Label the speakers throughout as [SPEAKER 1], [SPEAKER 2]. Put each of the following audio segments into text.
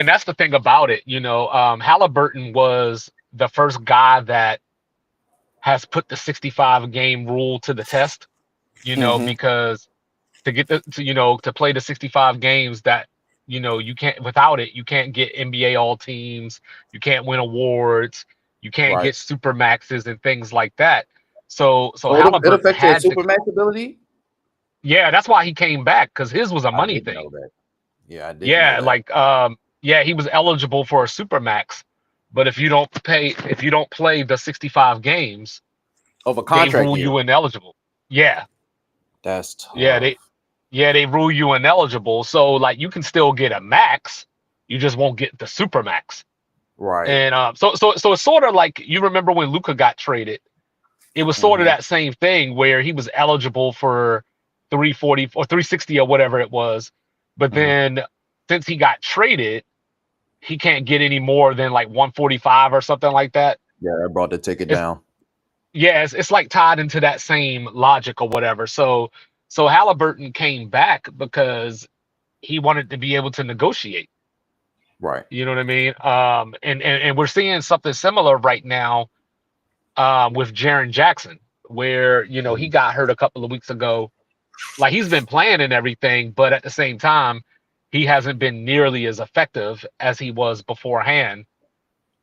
[SPEAKER 1] and that's the thing about it. Halliburton was the first guy that has put the 65 game rule to the test.
[SPEAKER 2] Hmm.
[SPEAKER 1] Because to get to play the 65 games, that you can't, without it you can't get NBA all teams, you can't win awards, you can't
[SPEAKER 2] Right.
[SPEAKER 1] get super maxes and things like that. So
[SPEAKER 2] Oh, it
[SPEAKER 1] Halliburton
[SPEAKER 2] affects your
[SPEAKER 1] had to.
[SPEAKER 2] supermax ability.
[SPEAKER 1] Yeah, that's why he came back, because his was a
[SPEAKER 2] I
[SPEAKER 1] money
[SPEAKER 2] didn't
[SPEAKER 1] thing.
[SPEAKER 2] know that. Yeah, I didn't know
[SPEAKER 1] Yeah,
[SPEAKER 2] that.
[SPEAKER 1] like yeah, he was eligible for a super max, but if you don't play the 65 games,
[SPEAKER 2] Of a
[SPEAKER 1] they
[SPEAKER 2] contract
[SPEAKER 1] rule
[SPEAKER 2] year.
[SPEAKER 1] you ineligible. Yeah.
[SPEAKER 2] That's
[SPEAKER 1] Yeah,
[SPEAKER 2] tough.
[SPEAKER 1] they rule you ineligible. So like you can still get a max, you just won't get the super max.
[SPEAKER 2] Right.
[SPEAKER 1] And so it's sort of like, you remember when Luca got traded, it was sort of
[SPEAKER 2] Hmm.
[SPEAKER 1] that same thing where he was eligible for 340 or 360 or whatever it was, but
[SPEAKER 2] Hmm.
[SPEAKER 1] then since he got traded, he can't get any more than like 145 or something like that.
[SPEAKER 2] Yeah, that brought the ticket
[SPEAKER 1] It's
[SPEAKER 2] down.
[SPEAKER 1] Yeah, it's like tied into that same logic or whatever. So Halliburton came back because he wanted to be able to negotiate.
[SPEAKER 2] Right.
[SPEAKER 1] You know what I mean? And we're seeing something similar right now with Jaren Jackson, where he
[SPEAKER 2] Mhm.
[SPEAKER 1] got hurt a couple of weeks ago. Like, he's been playing and everything, but at the same time, he hasn't been nearly as effective as he was beforehand.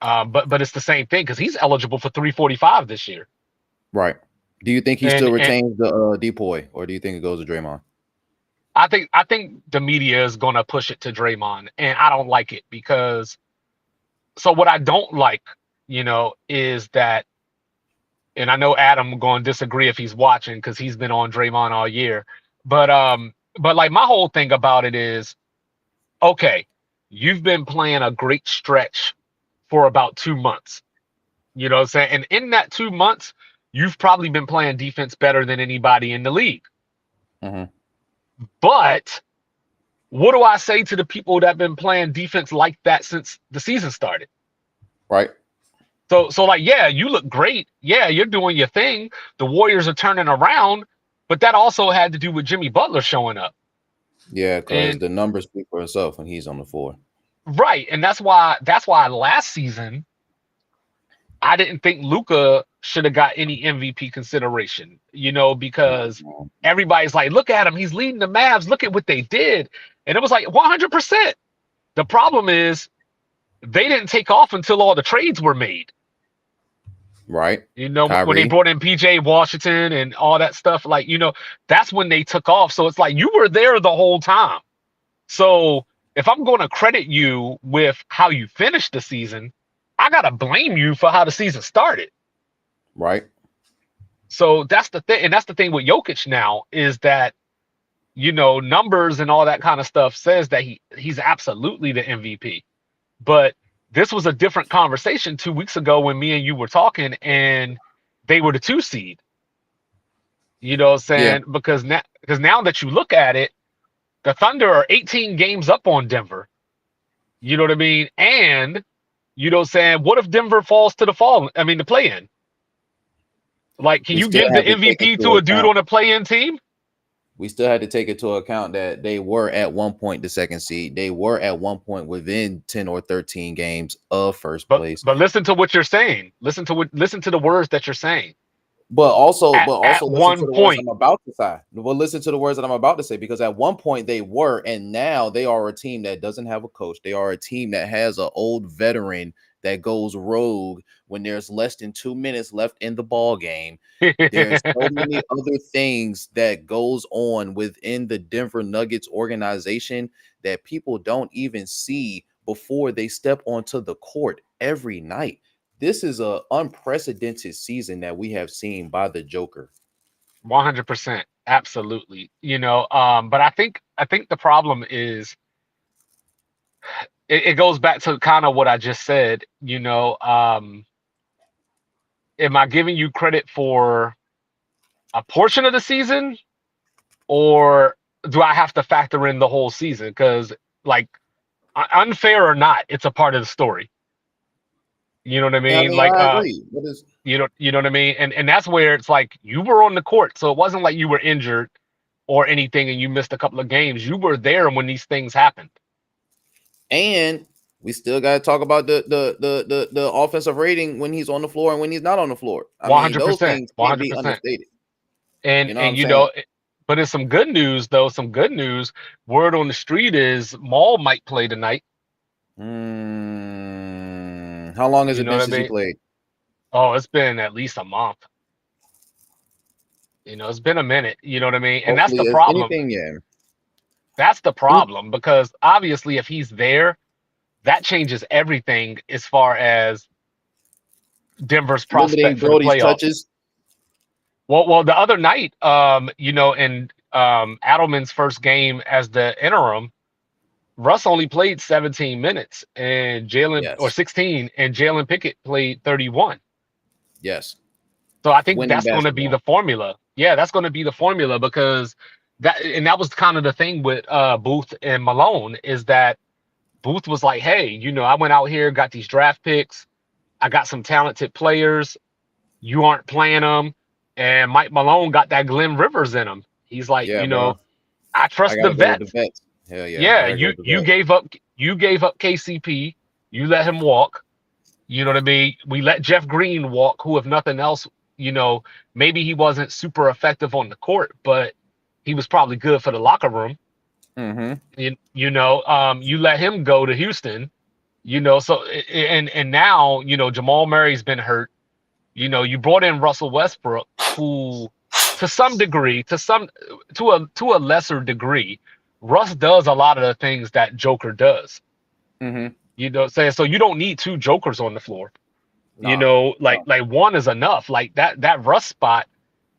[SPEAKER 1] But it's the same thing, because he's eligible for 345 this year.
[SPEAKER 2] Right. Do you think he still
[SPEAKER 1] And
[SPEAKER 2] retains the depoy, or do you think it goes to Draymond?
[SPEAKER 1] I think the media is gonna push it to Draymond, and I don't like it because, so what I don't like, is that, and I know Adam going to disagree if he's watching because he's been on Draymond all year, but like, my whole thing about it is, okay, you've been playing a great stretch for about 2 months, you know what I'm saying, and in that 2 months, you've probably been playing defense better than anybody in the league,
[SPEAKER 2] Hmm.
[SPEAKER 1] but what do I say to the people that have been playing defense like that since the season started?
[SPEAKER 2] Right.
[SPEAKER 1] So like, yeah, you look great. Yeah, you're doing your thing. The Warriors are turning around, but that also had to do with Jimmy Butler showing up.
[SPEAKER 2] Yeah, because
[SPEAKER 1] And
[SPEAKER 2] the numbers speak for itself when he's on the floor.
[SPEAKER 1] right, and that's why last season I didn't think Luca should have got any MVP consideration, because
[SPEAKER 2] Mhm.
[SPEAKER 1] everybody's like, look at him, he's leading the Mavs. Look at what they did. And it was like 100%. The problem is they didn't take off until all the trades were made.
[SPEAKER 2] Right.
[SPEAKER 1] When they
[SPEAKER 2] Kyrie.
[SPEAKER 1] brought in PJ Washington and all that stuff, like, that's when they took off. So it's like, you were there the whole time. So if I'm going to credit you with how you finished the season, I got to blame you for how the season started.
[SPEAKER 2] Right.
[SPEAKER 1] So that's the thing. And that's the thing with Jokic now, is that, numbers and all that kind of stuff says that he's absolutely the MVP. But this was a different conversation 2 weeks ago when me and you were talking, and they were the 2 seed. You know what I'm
[SPEAKER 2] Yeah.
[SPEAKER 1] saying? Because now that you look at it, the Thunder are 18 games up on Denver. You know what I mean? And you know what I'm saying? What if Denver falls to the play in? Like, can
[SPEAKER 2] We
[SPEAKER 1] you
[SPEAKER 2] still
[SPEAKER 1] give
[SPEAKER 2] have
[SPEAKER 1] the
[SPEAKER 2] to take
[SPEAKER 1] MVP
[SPEAKER 2] into
[SPEAKER 1] to a dude
[SPEAKER 2] account.
[SPEAKER 1] on a play in team?
[SPEAKER 2] We still had to take into account that they were at one point the second seed. They were at one point within 10 or 13 games of first
[SPEAKER 1] But
[SPEAKER 2] place.
[SPEAKER 1] but listen to what you're saying. Listen to the words that you're saying.
[SPEAKER 2] But also
[SPEAKER 1] At
[SPEAKER 2] listen to
[SPEAKER 1] one
[SPEAKER 2] the words
[SPEAKER 1] point,
[SPEAKER 2] I'm about to say. Well, listen to the words that I'm about to say, because at one point they were, and now they are a team that doesn't have a coach. They are a team that has an old veteran that goes rogue when there's less than 2 minutes left in the ball game. There's so many other things that goes on within the Denver Nuggets organization that people don't even see before they step onto the court every night. This is a unprecedented season that we have seen by the Joker.
[SPEAKER 1] 100%, absolutely. But I think the problem is, it goes back to kind of what I just said. Am I giving you credit for a portion of the season, or do I have to factor in the whole season? Because, like, unfair or not, it's a part of the story. You know what I
[SPEAKER 2] I
[SPEAKER 1] mean?
[SPEAKER 2] mean,
[SPEAKER 1] Like,
[SPEAKER 2] I agree. But it's
[SPEAKER 1] you know what I mean? And that's where it's like, you were on the court, so it wasn't like you were injured or anything and you missed a couple of games. You were there when these things happened.
[SPEAKER 2] and we still got to talk about the offensive rating when he's on the floor and when he's not on the floor. I
[SPEAKER 1] one
[SPEAKER 2] mean,
[SPEAKER 1] hundred
[SPEAKER 2] those
[SPEAKER 1] percent,
[SPEAKER 2] things
[SPEAKER 1] one
[SPEAKER 2] can't
[SPEAKER 1] hundred
[SPEAKER 2] be
[SPEAKER 1] percent.
[SPEAKER 2] understated.
[SPEAKER 1] And
[SPEAKER 2] You know what I'm
[SPEAKER 1] and you
[SPEAKER 2] saying?
[SPEAKER 1] know, but it's some good news though. Some good news. Word on the street is Maul might play tonight.
[SPEAKER 2] How long has
[SPEAKER 1] You
[SPEAKER 2] it
[SPEAKER 1] know
[SPEAKER 2] been
[SPEAKER 1] what I
[SPEAKER 2] since he
[SPEAKER 1] mean?
[SPEAKER 2] played?
[SPEAKER 1] Oh, it's been at least a month. It's been a minute. You know what I mean? And that's
[SPEAKER 2] Hopefully,
[SPEAKER 1] the
[SPEAKER 2] if
[SPEAKER 1] problem.
[SPEAKER 2] anything, yeah.
[SPEAKER 1] That's the problem because obviously, if he's there, that changes everything as far as Denver's prospect
[SPEAKER 2] Limiting
[SPEAKER 1] for the
[SPEAKER 2] Brody's
[SPEAKER 1] playoffs.
[SPEAKER 2] touches.
[SPEAKER 1] Well, the other night, in Adelman's first game as the interim, Russ only played 17 minutes and Jalen or
[SPEAKER 2] Yes,
[SPEAKER 1] 16, and Jalen Pickett played 31.
[SPEAKER 2] yes.
[SPEAKER 1] So I think
[SPEAKER 2] Winning
[SPEAKER 1] that's going to be
[SPEAKER 2] basketball.
[SPEAKER 1] the formula. Yeah, that's going to be the formula because that was kind of the thing with Booth and Malone is that Booth was like, hey, I went out here, got these draft picks, I got some talented players, you aren't playing them, and Mike Malone got that Glenn Rivers in him. He's like,
[SPEAKER 2] Yeah, bro.
[SPEAKER 1] I
[SPEAKER 2] I
[SPEAKER 1] trust the
[SPEAKER 2] gotta go with the
[SPEAKER 1] vets.
[SPEAKER 2] vets. Hell yeah, I
[SPEAKER 1] Yeah,
[SPEAKER 2] gotta go
[SPEAKER 1] you
[SPEAKER 2] with the
[SPEAKER 1] you
[SPEAKER 2] vets.
[SPEAKER 1] gave up KCP, you let him walk. You know what I mean? We let Jeff Green walk, who, if nothing else, maybe he wasn't super effective on the court, but he was probably good for the locker room.
[SPEAKER 2] Mm-hmm.
[SPEAKER 1] You let him go to Houston. So and now Jamal Murray's been hurt. You brought in Russell Westbrook, who, to some degree, to a lesser degree, Russ does a lot of the things that Joker does.
[SPEAKER 2] Mm-hmm.
[SPEAKER 1] So you don't need two Jokers on the floor.
[SPEAKER 2] Nah. No.
[SPEAKER 1] Like one is enough. Like that Russ spot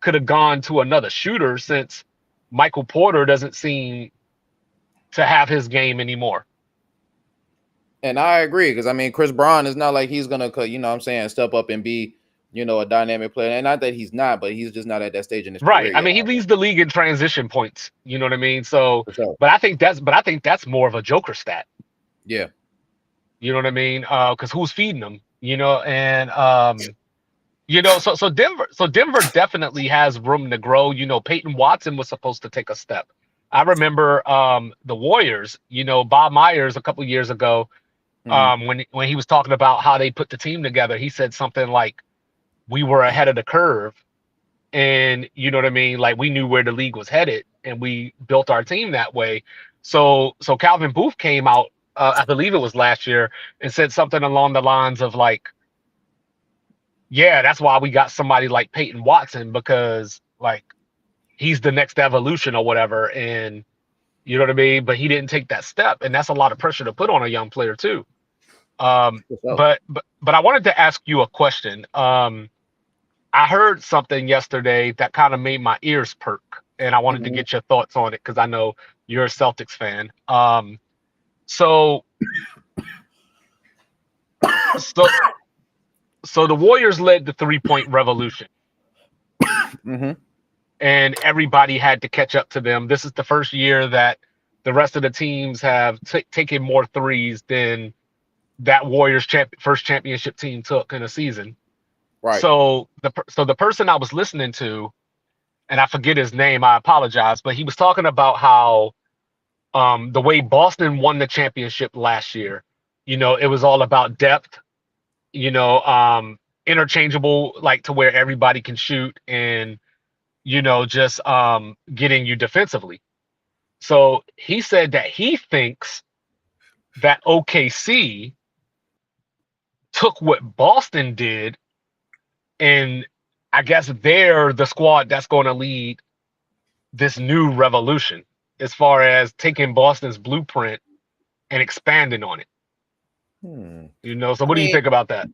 [SPEAKER 1] could have gone to another shooter since Michael Porter doesn't seem to have his game anymore.
[SPEAKER 2] And I agree because I mean, Chris Brown is not like he's gonna, what I'm saying, step up and be, a dynamic player. And not that he's not, but he's just not at that stage in his
[SPEAKER 1] Right.
[SPEAKER 2] career
[SPEAKER 1] I
[SPEAKER 2] yet.
[SPEAKER 1] mean, he leads the league in transition points. You know what I mean? So,
[SPEAKER 2] For sure.
[SPEAKER 1] but I think that's more of a Joker stat.
[SPEAKER 2] Yeah.
[SPEAKER 1] You know what I mean? Because who's feeding them? And so Denver definitely has room to grow. Peyton Watson was supposed to take a step. I remember the Warriors. Bob Myers a couple years ago,
[SPEAKER 2] Mm-hmm.
[SPEAKER 1] when he was talking about how they put the team together, he said something like, "We were ahead of the curve." And you know what I mean? Like we knew where the league was headed and we built our team that way. So Calvin Booth came out, I believe it was last year, and said something along the lines of like, yeah, that's why we got somebody like Peyton Watson, because like he's the next evolution or whatever. And you know what I mean? But he didn't take that step. And that's a lot of pressure to put on a young player too.
[SPEAKER 2] For sure.
[SPEAKER 1] But I wanted to ask you a question. I heard something yesterday that kind of made my ears perk, and I wanted to
[SPEAKER 2] Mm-hmm.
[SPEAKER 1] get your thoughts on it because I know you're a Celtics fan. So so so the Warriors led the 3-point revolution,
[SPEAKER 2] Mm-hmm.
[SPEAKER 1] and everybody had to catch up to them. This is the first year that the rest of the teams have taken more threes than that Warriors first championship team took in a season.
[SPEAKER 2] Right.
[SPEAKER 1] So the person I was listening to, and I forget his name, I apologize, but he was talking about how the way Boston won the championship last year, it was all about depth, interchangeable, like to where everybody can shoot and, just getting you defensively. So he said that he thinks that OKC took what Boston did, and I guess they're the squad that's going to lead this new revolution as far as taking Boston's blueprint and expanding on it. So
[SPEAKER 2] I
[SPEAKER 1] what do you
[SPEAKER 2] mean,
[SPEAKER 1] think about that?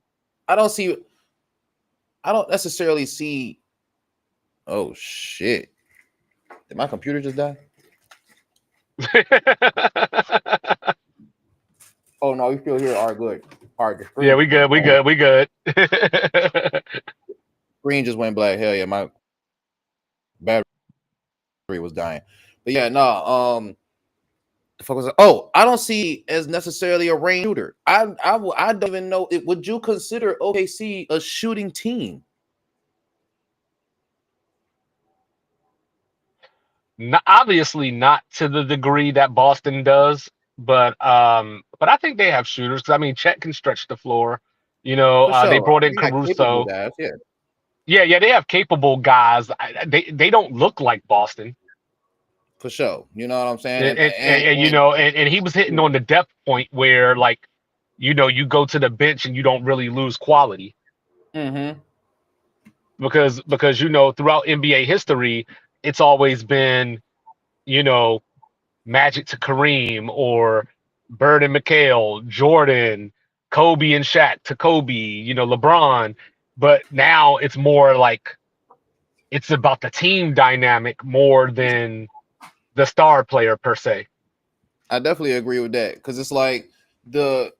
[SPEAKER 2] I don't see. I don't necessarily see. Oh shit! Did my computer just die? Oh no, you still here? All right, good. All right, the
[SPEAKER 1] Yeah,
[SPEAKER 2] screen
[SPEAKER 1] we
[SPEAKER 2] just went
[SPEAKER 1] good. We
[SPEAKER 2] black.
[SPEAKER 1] good. We good.
[SPEAKER 2] Screen just went black. Hell yeah, my battery was dying. But yeah, no. The fuck was it? Oh, I don't see as necessarily a range shooter. I don't even know. Would you consider OKC a shooting team?
[SPEAKER 1] Obviously not to the degree that Boston does. but I think they have shooters because I mean Chet can stretch the floor.
[SPEAKER 2] For
[SPEAKER 1] They
[SPEAKER 2] sure.
[SPEAKER 1] brought in
[SPEAKER 2] They got capable
[SPEAKER 1] Caruso.
[SPEAKER 2] guys. Yeah,
[SPEAKER 1] Yeah, yeah, they have capable guys. They don't look like Boston.
[SPEAKER 2] for sure. You know what I'm saying?
[SPEAKER 1] And and he was hitting on the depth point where like, you go to the bench and you don't really lose quality
[SPEAKER 2] mm-hmm.
[SPEAKER 1] because throughout NBA history, it's always been, you know, Magic to Kareem or Bird and McHale, Jordan, Kobe and Shaq to Kobe, LeBron. But now it's more like it's about the team dynamic more than the star player per se.
[SPEAKER 2] I definitely agree with that because it's like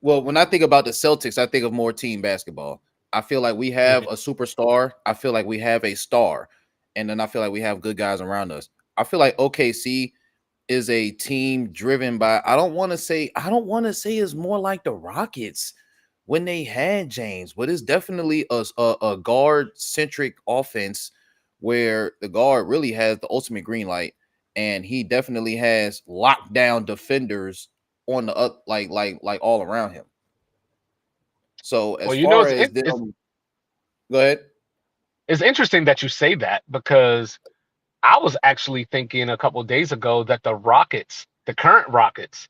[SPEAKER 2] when I think about the Celtics, I think of more team basketball. I feel like we have
[SPEAKER 1] Mhm.
[SPEAKER 2] a superstar. I feel like we have a star, and then I feel like we have good guys around us. I feel like OKC is a team driven by. I don't want to say it's more like the Rockets when they had James, but it's definitely a guard centric offense where the guard really has the ultimate green light, and he definitely has lockdown defenders on the up like all around him. So
[SPEAKER 1] Well,
[SPEAKER 2] as far
[SPEAKER 1] it's
[SPEAKER 2] as them, go ahead.
[SPEAKER 1] it's interesting that you say that because I was actually thinking a couple of days ago that the Rockets, the current Rockets,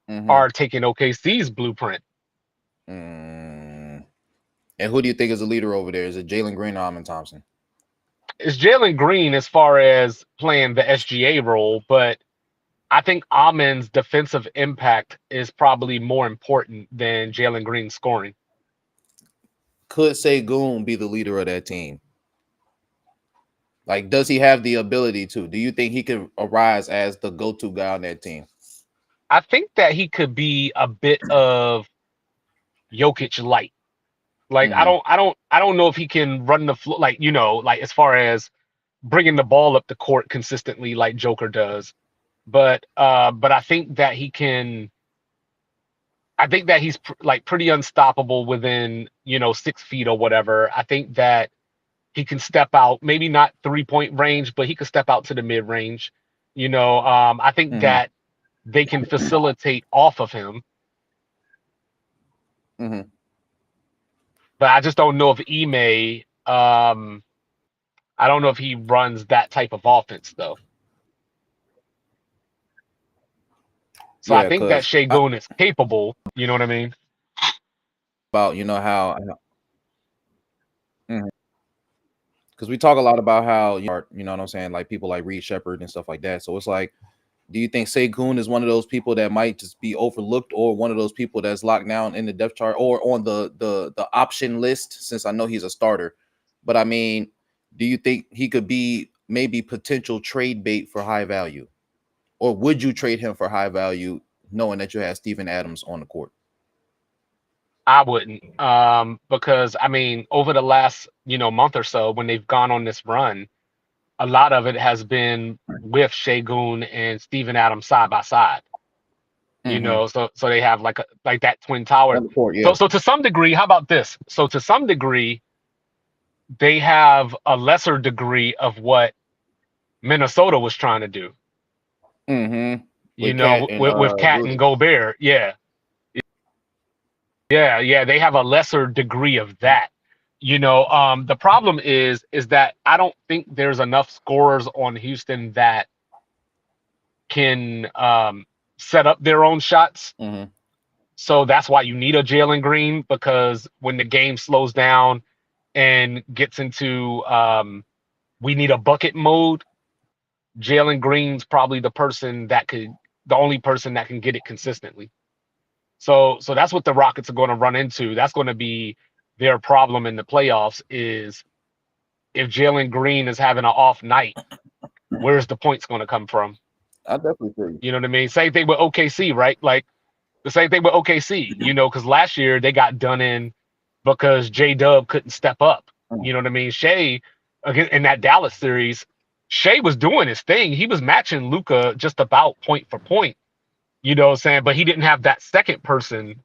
[SPEAKER 2] Mm-hmm.
[SPEAKER 1] are taking OKC's blueprint.
[SPEAKER 2] Mm. And who do you think is the leader over there? Is it Jalen Green or Amin Thompson?
[SPEAKER 1] It's Jalen Green as far as playing the SGA role, but I think Amin's defensive impact is probably more important than Jalen Green scoring.
[SPEAKER 2] Could Goon be the leader of that team? Like, does he have the ability to? Do you think he could arise as the go-to guy on that team?
[SPEAKER 1] I think that he could be a bit of Jokic light. Like
[SPEAKER 2] Mm-hmm.
[SPEAKER 1] I don't know if he can run the floor like like as far as bringing the ball up the court consistently like Joker does. But I think that he can. I think that he's like pretty unstoppable within 6 feet or whatever. I think that he can step out, maybe not 3-point range, but he could step out to the mid range. I think
[SPEAKER 2] Mm-hmm.
[SPEAKER 1] that they can facilitate off of him,
[SPEAKER 2] Mm-hmm.
[SPEAKER 1] but I just don't know if Ime. I don't know if he runs that type of offense though. So I
[SPEAKER 2] Yeah,
[SPEAKER 1] think that
[SPEAKER 2] because
[SPEAKER 1] Shagun is capable. You know what I mean?
[SPEAKER 2] about how because we talk a lot about how you know what I'm saying, like people like Reed Shepard and stuff like that. So it's like, do you think Segun is one of those people that might just be overlooked, or one of those people that's locked down in the depth chart, or on the option list? Since I know he's a starter, but I mean, do you think he could be maybe potential trade bait for high value, or would you trade him for high value, knowing that you have Steven Adams on the court?
[SPEAKER 1] I wouldn't, because I mean, over the last month or so, when they've gone on this run, a lot of it has been with Shagun and Steven Adams side by side.
[SPEAKER 2] Mm-hmm.
[SPEAKER 1] So they have like that twin tower.
[SPEAKER 2] On the court, yeah.
[SPEAKER 1] So to some degree, how about this? So to some degree, they have a lesser degree of what Minnesota was trying to do.
[SPEAKER 2] Mm-hmm. With Cat and
[SPEAKER 1] With Cat and
[SPEAKER 2] Rudy.
[SPEAKER 1] Gobert, yeah, yeah. They have a lesser degree of that. The problem is that I don't think there's enough scorers on Houston that can set up their own shots.
[SPEAKER 2] Mm-hmm.
[SPEAKER 1] So that's why you need a Jalen Green, because when the game slows down and gets into we need a bucket mode, Jalen Green's probably the only person that can get it consistently. So that's what the Rockets are going to run into. That's going to be their problem in the playoffs is if Jalen Green is having an off night, where's the points going to come from?
[SPEAKER 2] I definitely feel you.
[SPEAKER 1] You know what I mean? Same thing with OKC, right? Like the same thing with OKC, because last year they got done in because J Dub couldn't step up. You know what I mean? Shea, again, in that Dallas series, Shea was doing his thing. He was matching Luca just about point for point, you know what I'm saying? But he didn't have that second person,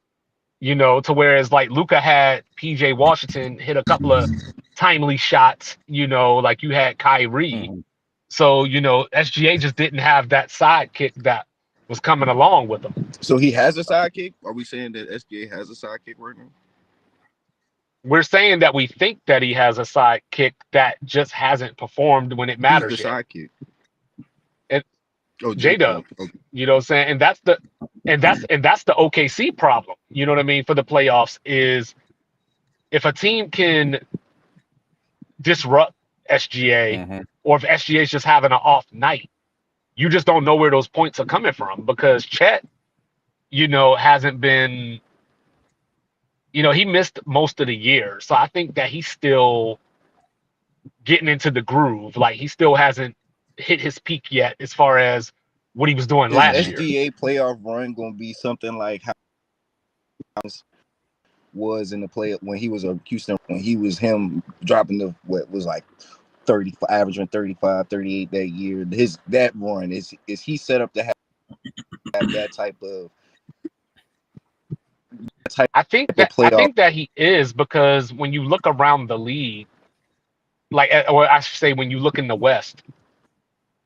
[SPEAKER 1] to whereas like Luca had PJ Washington hit a couple of timely shots, like you had Kyrie.
[SPEAKER 2] Mm-hmm.
[SPEAKER 1] So, SGA just didn't have that sidekick that was coming along with him.
[SPEAKER 3] So he has a sidekick? Are we saying that SGA has a sidekick right now?
[SPEAKER 1] We're saying that we think that he has a sidekick that just hasn't performed when it
[SPEAKER 3] Who's the
[SPEAKER 1] matters yet.
[SPEAKER 3] sidekick?
[SPEAKER 1] And
[SPEAKER 3] Oh,
[SPEAKER 1] J Dub,
[SPEAKER 3] okay.
[SPEAKER 1] you know what I'm saying? And that's the OKC problem. You know what I mean? For the playoffs is if a team can disrupt SGA, or if SGA is just having an off night, you just don't know where those points are coming from because Chet, hasn't been, he missed most of the year. So I think that he's still getting into the groove. Like he still hasn't hit his peak yet as far as what he was doing
[SPEAKER 3] Is
[SPEAKER 1] last year.
[SPEAKER 3] SGA playoff run going to be something like how was in the play when he was a Houston, when he was him dropping the what was like 30, averaging 35, 38 that year? That run is he set up to have that type of
[SPEAKER 1] I think that he is, because when you look around the league, or I should say, when you look in the West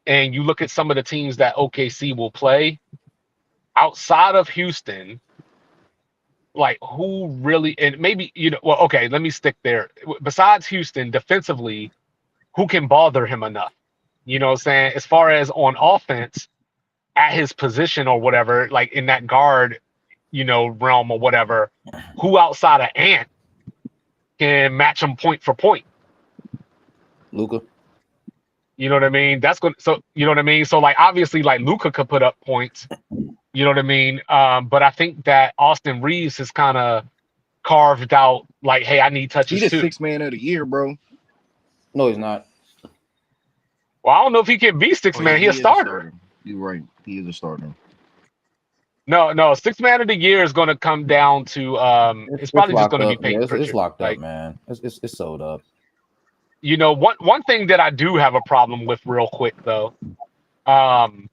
[SPEAKER 1] and you look at some of the teams that OKC will play outside of Houston, like who really, and maybe, well, okay, let me stick there. Besides Houston, defensively, who can bother him enough? You know what I'm saying? As far as on offense, at his position or whatever, like in that guard, realm or whatever, who outside of Ant can match him point for point?
[SPEAKER 2] Luka.
[SPEAKER 1] You know what I mean? That's good. So you know what I mean? So like obviously like Luka could put up points. You know what I mean? But I think that Austin Reeves has kind of carved out like, hey, I need touches
[SPEAKER 3] He's
[SPEAKER 1] too.
[SPEAKER 3] the 6th man of the year, bro.
[SPEAKER 2] No, he's not.
[SPEAKER 1] Well, I don't know if he can be six man. He's a starter.
[SPEAKER 3] You're right. He is a starter.
[SPEAKER 1] No, 6th man of the year is going to come down to it's probably just going to be Peyton Pritchard.
[SPEAKER 2] It's locked up, man. It's sold up.
[SPEAKER 1] One thing that I do have a problem with real quick though, and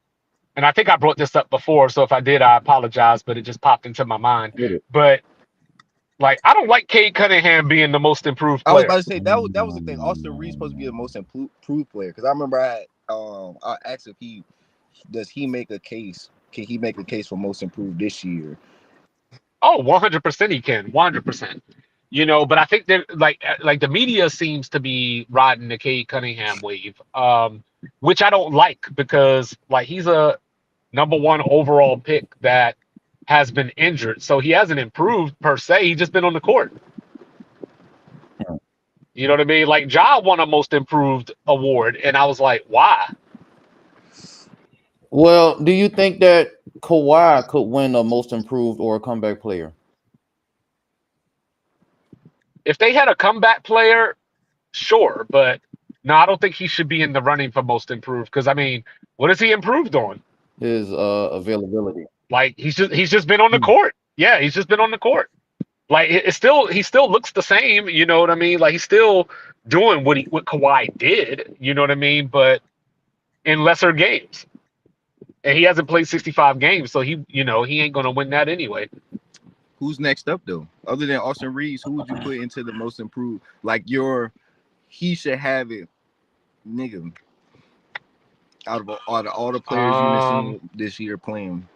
[SPEAKER 1] I think I brought this up before, so if I did, I apologize, but it just popped into my mind. But like, I don't like Cade Cunningham being the most improved player.
[SPEAKER 3] I was about to say that was the thing. Austin Reeves supposed to be the most improved player, because I remember I asked if he make a case. Can he make a case for most improved this year?
[SPEAKER 1] Oh, 100% he can, 100%. But I think that like the media seems to be riding the Cade Cunningham wave, which I don't like, because like he's a number 1 overall pick that has been injured, so he hasn't improved per se. He's just been on the court. You know what I mean? Like Ja won a most improved award, and I was like, why?
[SPEAKER 2] Well, do you think that Kawhi could win a most improved or a comeback player?
[SPEAKER 1] If they had a comeback player, sure, but no, I don't think he should be in the running for most improved, because I mean, what has he improved on?
[SPEAKER 2] His availability.
[SPEAKER 1] Like he's just been on the court. Yeah, he's just been on the court. Like he still looks the same, you know what I mean? Like he's still doing what Kawhi did, you know what I mean, but in lesser games. And he hasn't played 65 games, so he ain't gonna win that anyway.
[SPEAKER 3] Who's next up though? Other than Austin Reeves, who would you put into the most improved? Like he should have it, nigga. Out of all the players you've seen this year playing,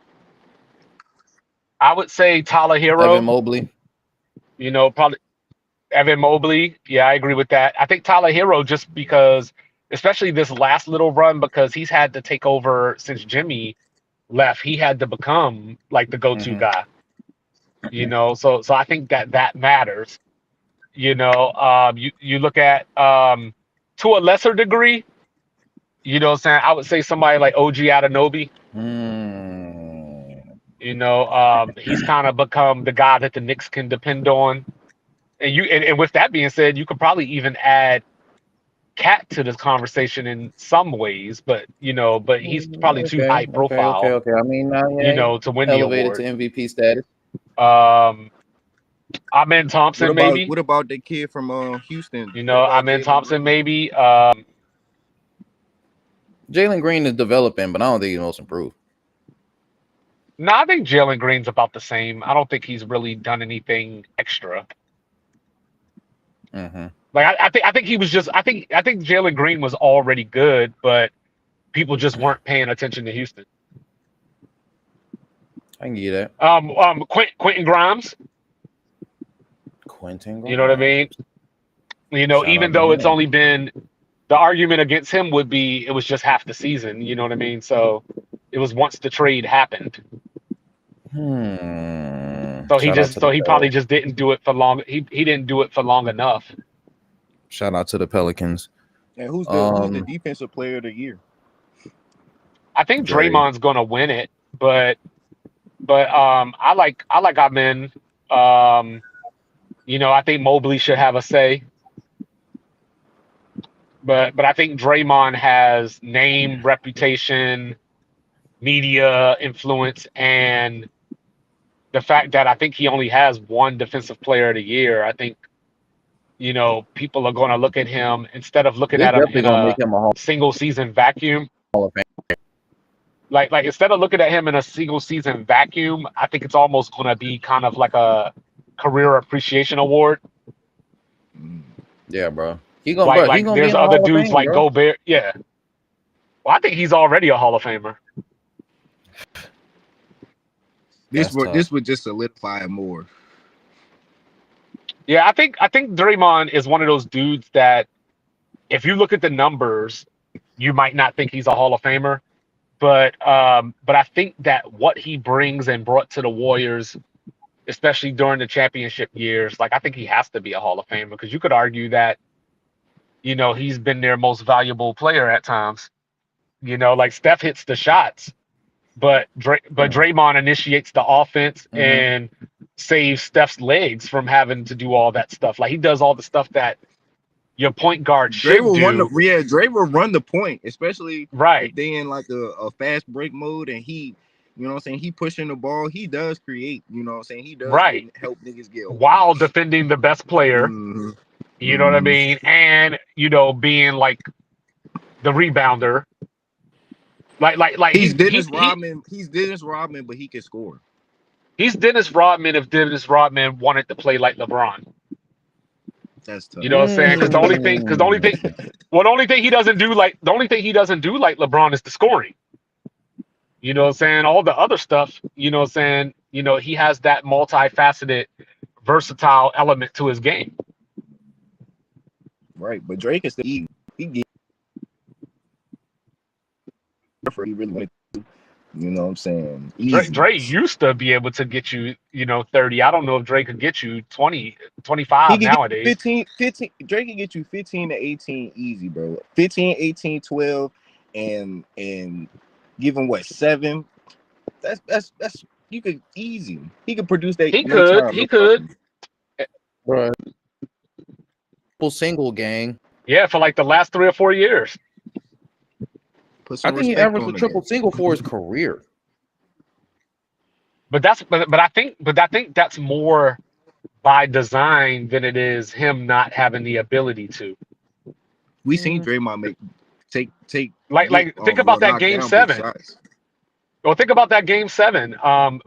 [SPEAKER 1] I would say Tyler Hero.
[SPEAKER 2] Evan Mobley.
[SPEAKER 1] Probably Evan Mobley. Yeah, I agree with that. I think Tyler Hero, just because, especially this last little run, because he's had to take over since Jimmy left. He had to become like the go-to guy. So I think that matters. You look at to a lesser degree, you know what I'm saying? I would say somebody like OG Anunoby. He's kind of become the guy that the Knicks can depend on. And with that being said, you could probably even add Cat to this conversation in some ways, but he's probably too high profile.
[SPEAKER 2] Okay. I mean,
[SPEAKER 1] to win the award.
[SPEAKER 2] Elevated to MVP status.
[SPEAKER 1] Amen Thompson, maybe.
[SPEAKER 3] What about the kid from Houston?
[SPEAKER 1] Amen Thompson, maybe.
[SPEAKER 2] Jalen Green is developing, but I don't think he's most improved.
[SPEAKER 1] No, I think Jalen Green's about the same. I don't think he's really done anything extra. Like I think he was just. I think Jalen Green was already good, but people just weren't paying attention to Houston.
[SPEAKER 2] I can give you that.
[SPEAKER 1] Quentin Grimes.
[SPEAKER 2] Quentin
[SPEAKER 1] You know what I mean?
[SPEAKER 2] Grimes.
[SPEAKER 1] You know,
[SPEAKER 2] Shout
[SPEAKER 1] even
[SPEAKER 2] out to
[SPEAKER 1] though it's
[SPEAKER 2] him.
[SPEAKER 1] only been the argument against him would be it was just half the season. You know what I mean? So it was once the trade happened. So
[SPEAKER 2] Shout out to the
[SPEAKER 1] he probably just didn't do it for long. He didn't do it for long enough.
[SPEAKER 2] Shout out to the Pelicans.
[SPEAKER 3] And who's the defensive player of the year?
[SPEAKER 1] I think
[SPEAKER 2] Dre.
[SPEAKER 1] Draymond's gonna win it, but I like Amen. You know, I think Mobley should have a say. But I think Draymond has name, reputation, media influence, and the fact that I think he only has one defensive player of the year. I think, you know, people are going to look at him instead of looking
[SPEAKER 2] They're
[SPEAKER 1] at him
[SPEAKER 2] definitely
[SPEAKER 1] in
[SPEAKER 2] gonna
[SPEAKER 1] a
[SPEAKER 2] make him a
[SPEAKER 1] single season vacuum.
[SPEAKER 2] Hall of Fame.
[SPEAKER 1] Like instead of looking at him in a single season vacuum, I think it's almost going to be kind of like a career appreciation award.
[SPEAKER 2] Yeah, bro. He gonna be
[SPEAKER 1] There's
[SPEAKER 2] in the
[SPEAKER 1] other
[SPEAKER 2] Hall of
[SPEAKER 1] dudes
[SPEAKER 2] Fame,
[SPEAKER 1] like
[SPEAKER 2] bro.
[SPEAKER 1] Gobert. Yeah. Well, I think he's already a Hall of Famer.
[SPEAKER 3] This would just solidify it more.
[SPEAKER 1] Yeah, I think Draymond is one of those dudes that if you look at the numbers, you might not think he's a Hall of Famer. But I think that what he brings and brought to the Warriors, especially during the championship years, like I think he has to be a Hall of Famer because you could argue that, you know, he's been their most valuable player at times. You know, like Steph hits the shots, but Draymond initiates the offense and saves Steph's legs from having to do all that stuff. Like he does all the stuff that your point guard
[SPEAKER 3] Dre
[SPEAKER 1] should
[SPEAKER 3] will
[SPEAKER 1] do.
[SPEAKER 3] Dre will run the point, especially
[SPEAKER 1] Right.
[SPEAKER 3] if they in like a fast break mode and he, you know what I'm saying, he pushing the ball, he does create, you know what I'm saying, he does help niggas get open.
[SPEAKER 1] While defending the best player. You know what I mean? And, you know, being like the rebounder. Like
[SPEAKER 3] he's Dennis Rodman, but he can score.
[SPEAKER 1] He's Dennis Rodman if Dennis Rodman wanted to play like LeBron.
[SPEAKER 3] That's tough.
[SPEAKER 1] You know what I'm saying? Because the only thing he doesn't do like LeBron is the scoring. You know what I'm saying? All the other stuff, you know what I'm saying? You know, he has that multifaceted, versatile element to his game.
[SPEAKER 3] Right, but Drake is he get he really wanted to, you know what I'm saying?
[SPEAKER 1] Drake used to be able to get you, you know, 30. I don't know if Drake could get you 20, 25 nowadays.
[SPEAKER 3] 15, Drake can get you 15 to 18 easy, bro. 15, 18, 12, and give him what, 7? That's you could easy. He could produce that.
[SPEAKER 1] He could.
[SPEAKER 2] Right. Single gang.
[SPEAKER 1] Yeah, for like the last 3 or 4 years.
[SPEAKER 2] I think he averaged a triple single for his career.
[SPEAKER 1] But I think that's more by design than it is him not having the ability to.
[SPEAKER 3] We seen Draymond take
[SPEAKER 1] think about that game 7. Well, think about that game 7,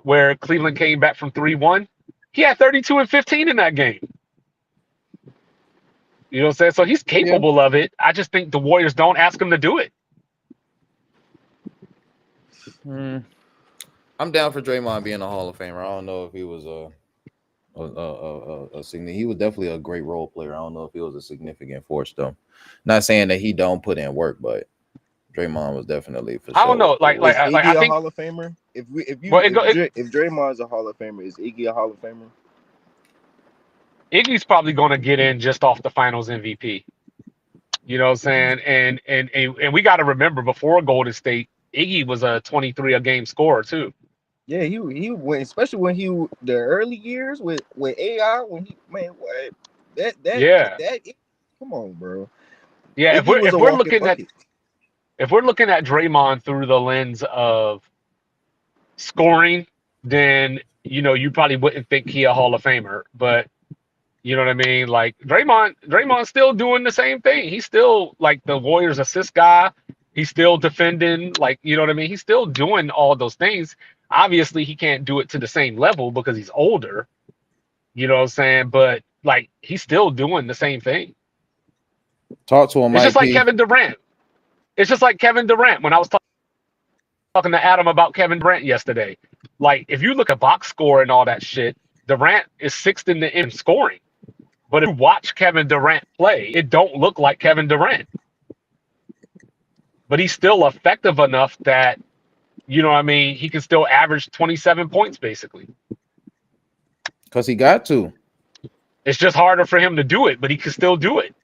[SPEAKER 1] where Cleveland came back from 3-1. He had 32 and 15 in that game. You know what I'm saying? So he's capable of it. I just think the Warriors don't ask him to do it.
[SPEAKER 2] I'm down for Draymond being a Hall of Famer. I don't know if he was he was definitely a great role player. I don't know if he was a significant force though. Not saying that he don't put in work, but Draymond was definitely for sure.
[SPEAKER 3] I don't know. I think Hall of Famer. If Draymond's a Hall of Famer, is Iggy a Hall of Famer?
[SPEAKER 1] Iggy's probably going to get in just off the Finals MVP. You know what I'm saying? And we got to remember before Golden State, Iggy was a 23 a game scorer too.
[SPEAKER 3] Yeah, he went, especially when the early years with AI when he what that come on, bro.
[SPEAKER 1] Yeah, if we're looking at Draymond through the lens of scoring, then you know you probably wouldn't think he a Hall of Famer, but you know what I mean? Like Draymond's still doing the same thing. He's still like the Warriors assist guy. He's still defending, like, you know what I mean? He's still doing all those things. Obviously, he can't do it to the same level because he's older. You know what I'm saying? But like he's still doing the same thing.
[SPEAKER 2] Talk to him.
[SPEAKER 1] It's just like Kevin Durant. When I was talking talking to Adam about Kevin Durant yesterday. Like, if you look at box score and all that shit, Durant is sixth in the in scoring. But if you watch Kevin Durant play, it don't look like Kevin Durant. But he's still effective enough that, you know what I mean, he can still average 27 points basically.
[SPEAKER 2] Because he got to.
[SPEAKER 1] It's just harder for him to do it, but he can still do it.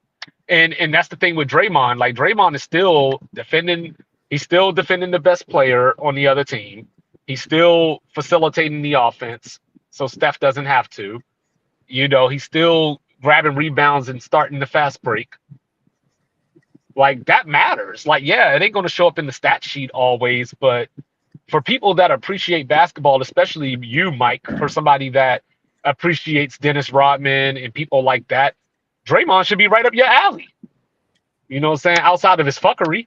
[SPEAKER 1] And that's the thing with Draymond. Like, Draymond is still defending. He's still defending the best player on the other team. He's still facilitating the offense, so Steph doesn't have to. You know, he's still grabbing rebounds and starting the fast break. Like, that matters. Like, yeah, it ain't going to show up in the stat sheet always, but for people that appreciate basketball, especially you, Mike, for somebody that appreciates Dennis Rodman and people like that, Draymond should be right up your alley. You know what I'm saying? Outside of his fuckery.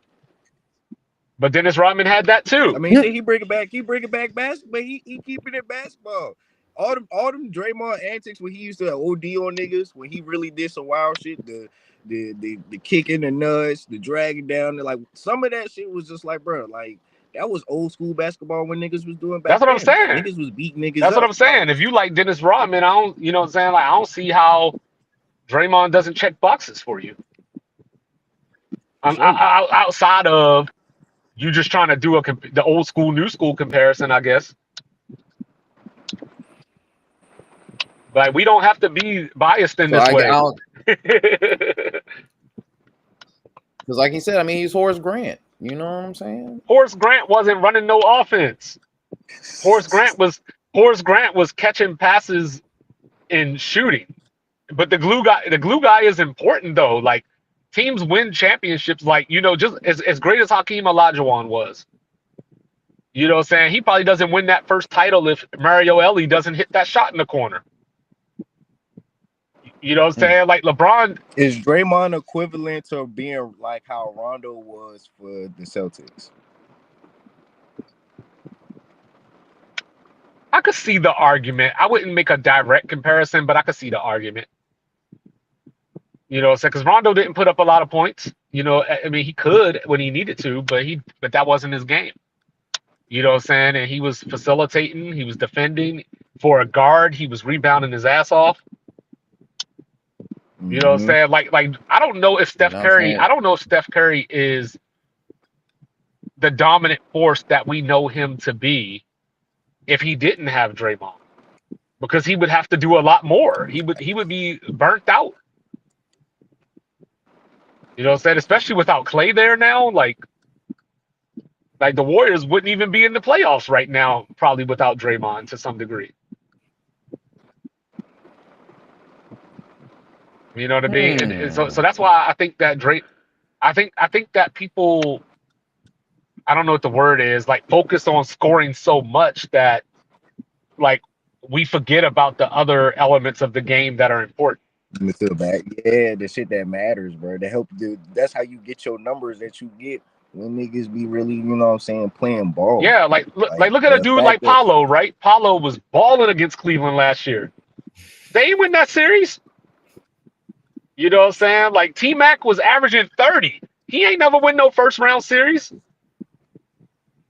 [SPEAKER 1] But Dennis Rodman had that too.
[SPEAKER 3] I mean, he bring it back. He bring it back basketball. He keeping it basketball. All them Draymond antics when he used to OD on niggas, when he really did some wild shit, the kicking the nuts, the dragging down, like some of that shit was just like, bro, like that was old school basketball when niggas was doing back.
[SPEAKER 1] That's what I'm saying.
[SPEAKER 3] Like, niggas was beating niggas.
[SPEAKER 1] That's
[SPEAKER 3] up.
[SPEAKER 1] what I'm saying. If you like Dennis Rodman, I don't, you know what I'm saying? Like, I don't see how Draymond doesn't check boxes for you. Outside of you just trying to do the old school, new school comparison, I guess. But we don't have to be biased in this way.
[SPEAKER 2] Because like he said, I mean, he's Horace Grant. You know what I'm saying?
[SPEAKER 1] Horace Grant wasn't running no offense. Horace Grant was catching passes and shooting. But the glue guy is important though. Like, teams win championships, like, you know, just as great as Hakeem Olajuwon was. You know what I'm saying? He probably doesn't win that first title if Mario Elie doesn't hit that shot in the corner. You know what I'm saying? Like, LeBron.
[SPEAKER 3] Is Draymond equivalent to being like how Rondo was for the Celtics?
[SPEAKER 1] I could see the argument. I wouldn't make a direct comparison, but I could see the argument. You know, because Rondo didn't put up a lot of points. You know, I mean, he could when he needed to, but that wasn't his game. You know what I'm saying? And he was facilitating, he was defending. For a guard, he was rebounding his ass off. You know what I'm saying? Like I don't know if Steph Curry, I don't know if Steph Curry is the dominant force that we know him to be if he didn't have Draymond. Because he would have to do a lot more. He would be burnt out. You know what I'm saying? Especially without Clay there now, like the Warriors wouldn't even be in the playoffs right now, probably without Draymond to some degree. You know what I mean? And so that's why I think that I think that people, I don't know what the word is, like, focus on scoring so much that, like, we forget about the other elements of the game that are important.
[SPEAKER 3] Me feel bad. Yeah, the shit that matters, bro. To help do. That's how you get your numbers that you get when niggas be really, you know what I'm saying, playing ball.
[SPEAKER 1] Yeah, like look at a dude like Paolo, right? Paolo was balling against Cleveland last year. They ain't win that series. You know what I'm saying? Like, T-Mac was averaging 30. He ain't never win no first round series.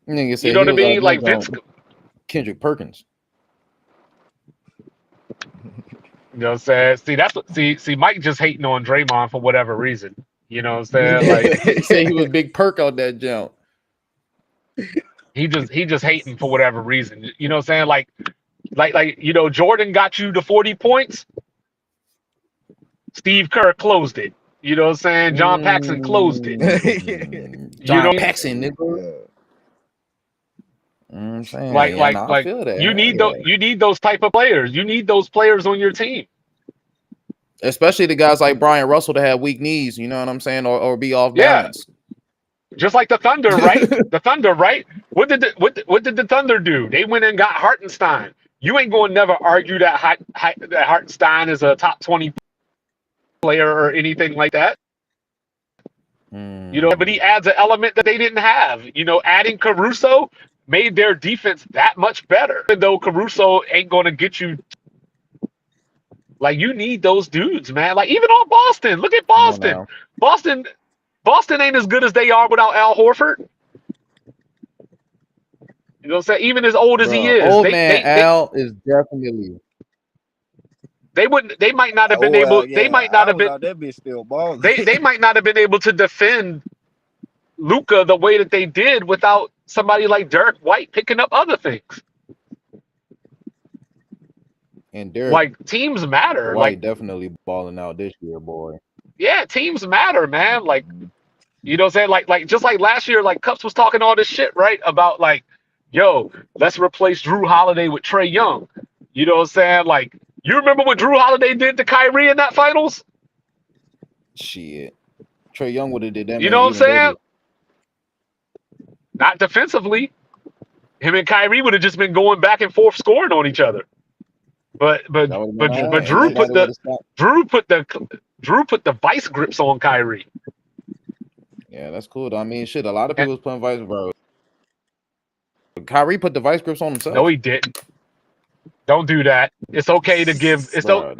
[SPEAKER 1] You know what I mean? Like, Vince
[SPEAKER 2] Kendrick Perkins.
[SPEAKER 1] You know what I'm saying? See, Mike just hating on Draymond for whatever reason. You know what I'm saying? Like,
[SPEAKER 2] he said he was big perk on that jump.
[SPEAKER 1] He just hating for whatever reason. You know what I'm saying? Like you know, Jordan got you to 40 points. Steve Kerr closed it. You know what I'm saying? John Paxson closed it.
[SPEAKER 2] John Paxson, nigga. I'm saying,
[SPEAKER 1] like you need those type of players. You need those players on your team.
[SPEAKER 2] Especially the guys like Brian Russell to have weak knees, you know what I'm saying, or be off balance.
[SPEAKER 1] Just like the Thunder, right? The Thunder, right? What did the Thunder do? They went and got Hartenstein. You ain't going to never argue that that Hartenstein is a top 20 player or anything like that. You know, but he adds an element that they didn't have. You know, adding Caruso made their defense that much better. Even though Caruso ain't going to get you. Like, you need those dudes, man. Like, even on Boston. Look at Boston. Boston ain't as good as they are without Al Horford. You know what I'm saying? Even as old as he
[SPEAKER 2] Bro,
[SPEAKER 1] is,
[SPEAKER 2] old man Al is definitely.
[SPEAKER 1] they wouldn't. They might not have been
[SPEAKER 3] Oh well,
[SPEAKER 1] able. They
[SPEAKER 3] yeah,
[SPEAKER 1] might not
[SPEAKER 3] I
[SPEAKER 1] have
[SPEAKER 3] was
[SPEAKER 1] been.
[SPEAKER 3] out that bitch still balling.
[SPEAKER 1] They might not have been able to defend Luka the way that they did without somebody like Derek White picking up other things.
[SPEAKER 2] And Derek
[SPEAKER 1] Like teams matter. Like
[SPEAKER 2] White definitely balling out this year, boy.
[SPEAKER 1] yeah, teams matter, man. Like you know what I'm saying? Like just like last year, like Cups was talking all this shit, right? About like, yo, let's replace Drew Holiday with Trey Young. You know what I'm saying? Like, you remember what Drew Holiday did to Kyrie in that finals?
[SPEAKER 2] Shit. Trey Young would have did that
[SPEAKER 1] You
[SPEAKER 2] man
[SPEAKER 1] know what I'm
[SPEAKER 2] even
[SPEAKER 1] saying?
[SPEAKER 2] dirtier.
[SPEAKER 1] Not defensively. Him and Kyrie would have just been going back and forth scoring on each other. But but
[SPEAKER 2] That would have been
[SPEAKER 1] but
[SPEAKER 2] all
[SPEAKER 1] but
[SPEAKER 2] right. Ain't nobody would have stopped.
[SPEAKER 1] Drew put the vice grips on Kyrie.
[SPEAKER 2] Yeah, that's cool. I mean, shit, a lot of
[SPEAKER 1] And,
[SPEAKER 2] people was putting vice, bro. Kyrie put the vice grips on
[SPEAKER 1] no,
[SPEAKER 2] himself.
[SPEAKER 1] he didn't. Don't do that. It's okay to give. It's
[SPEAKER 2] Bro,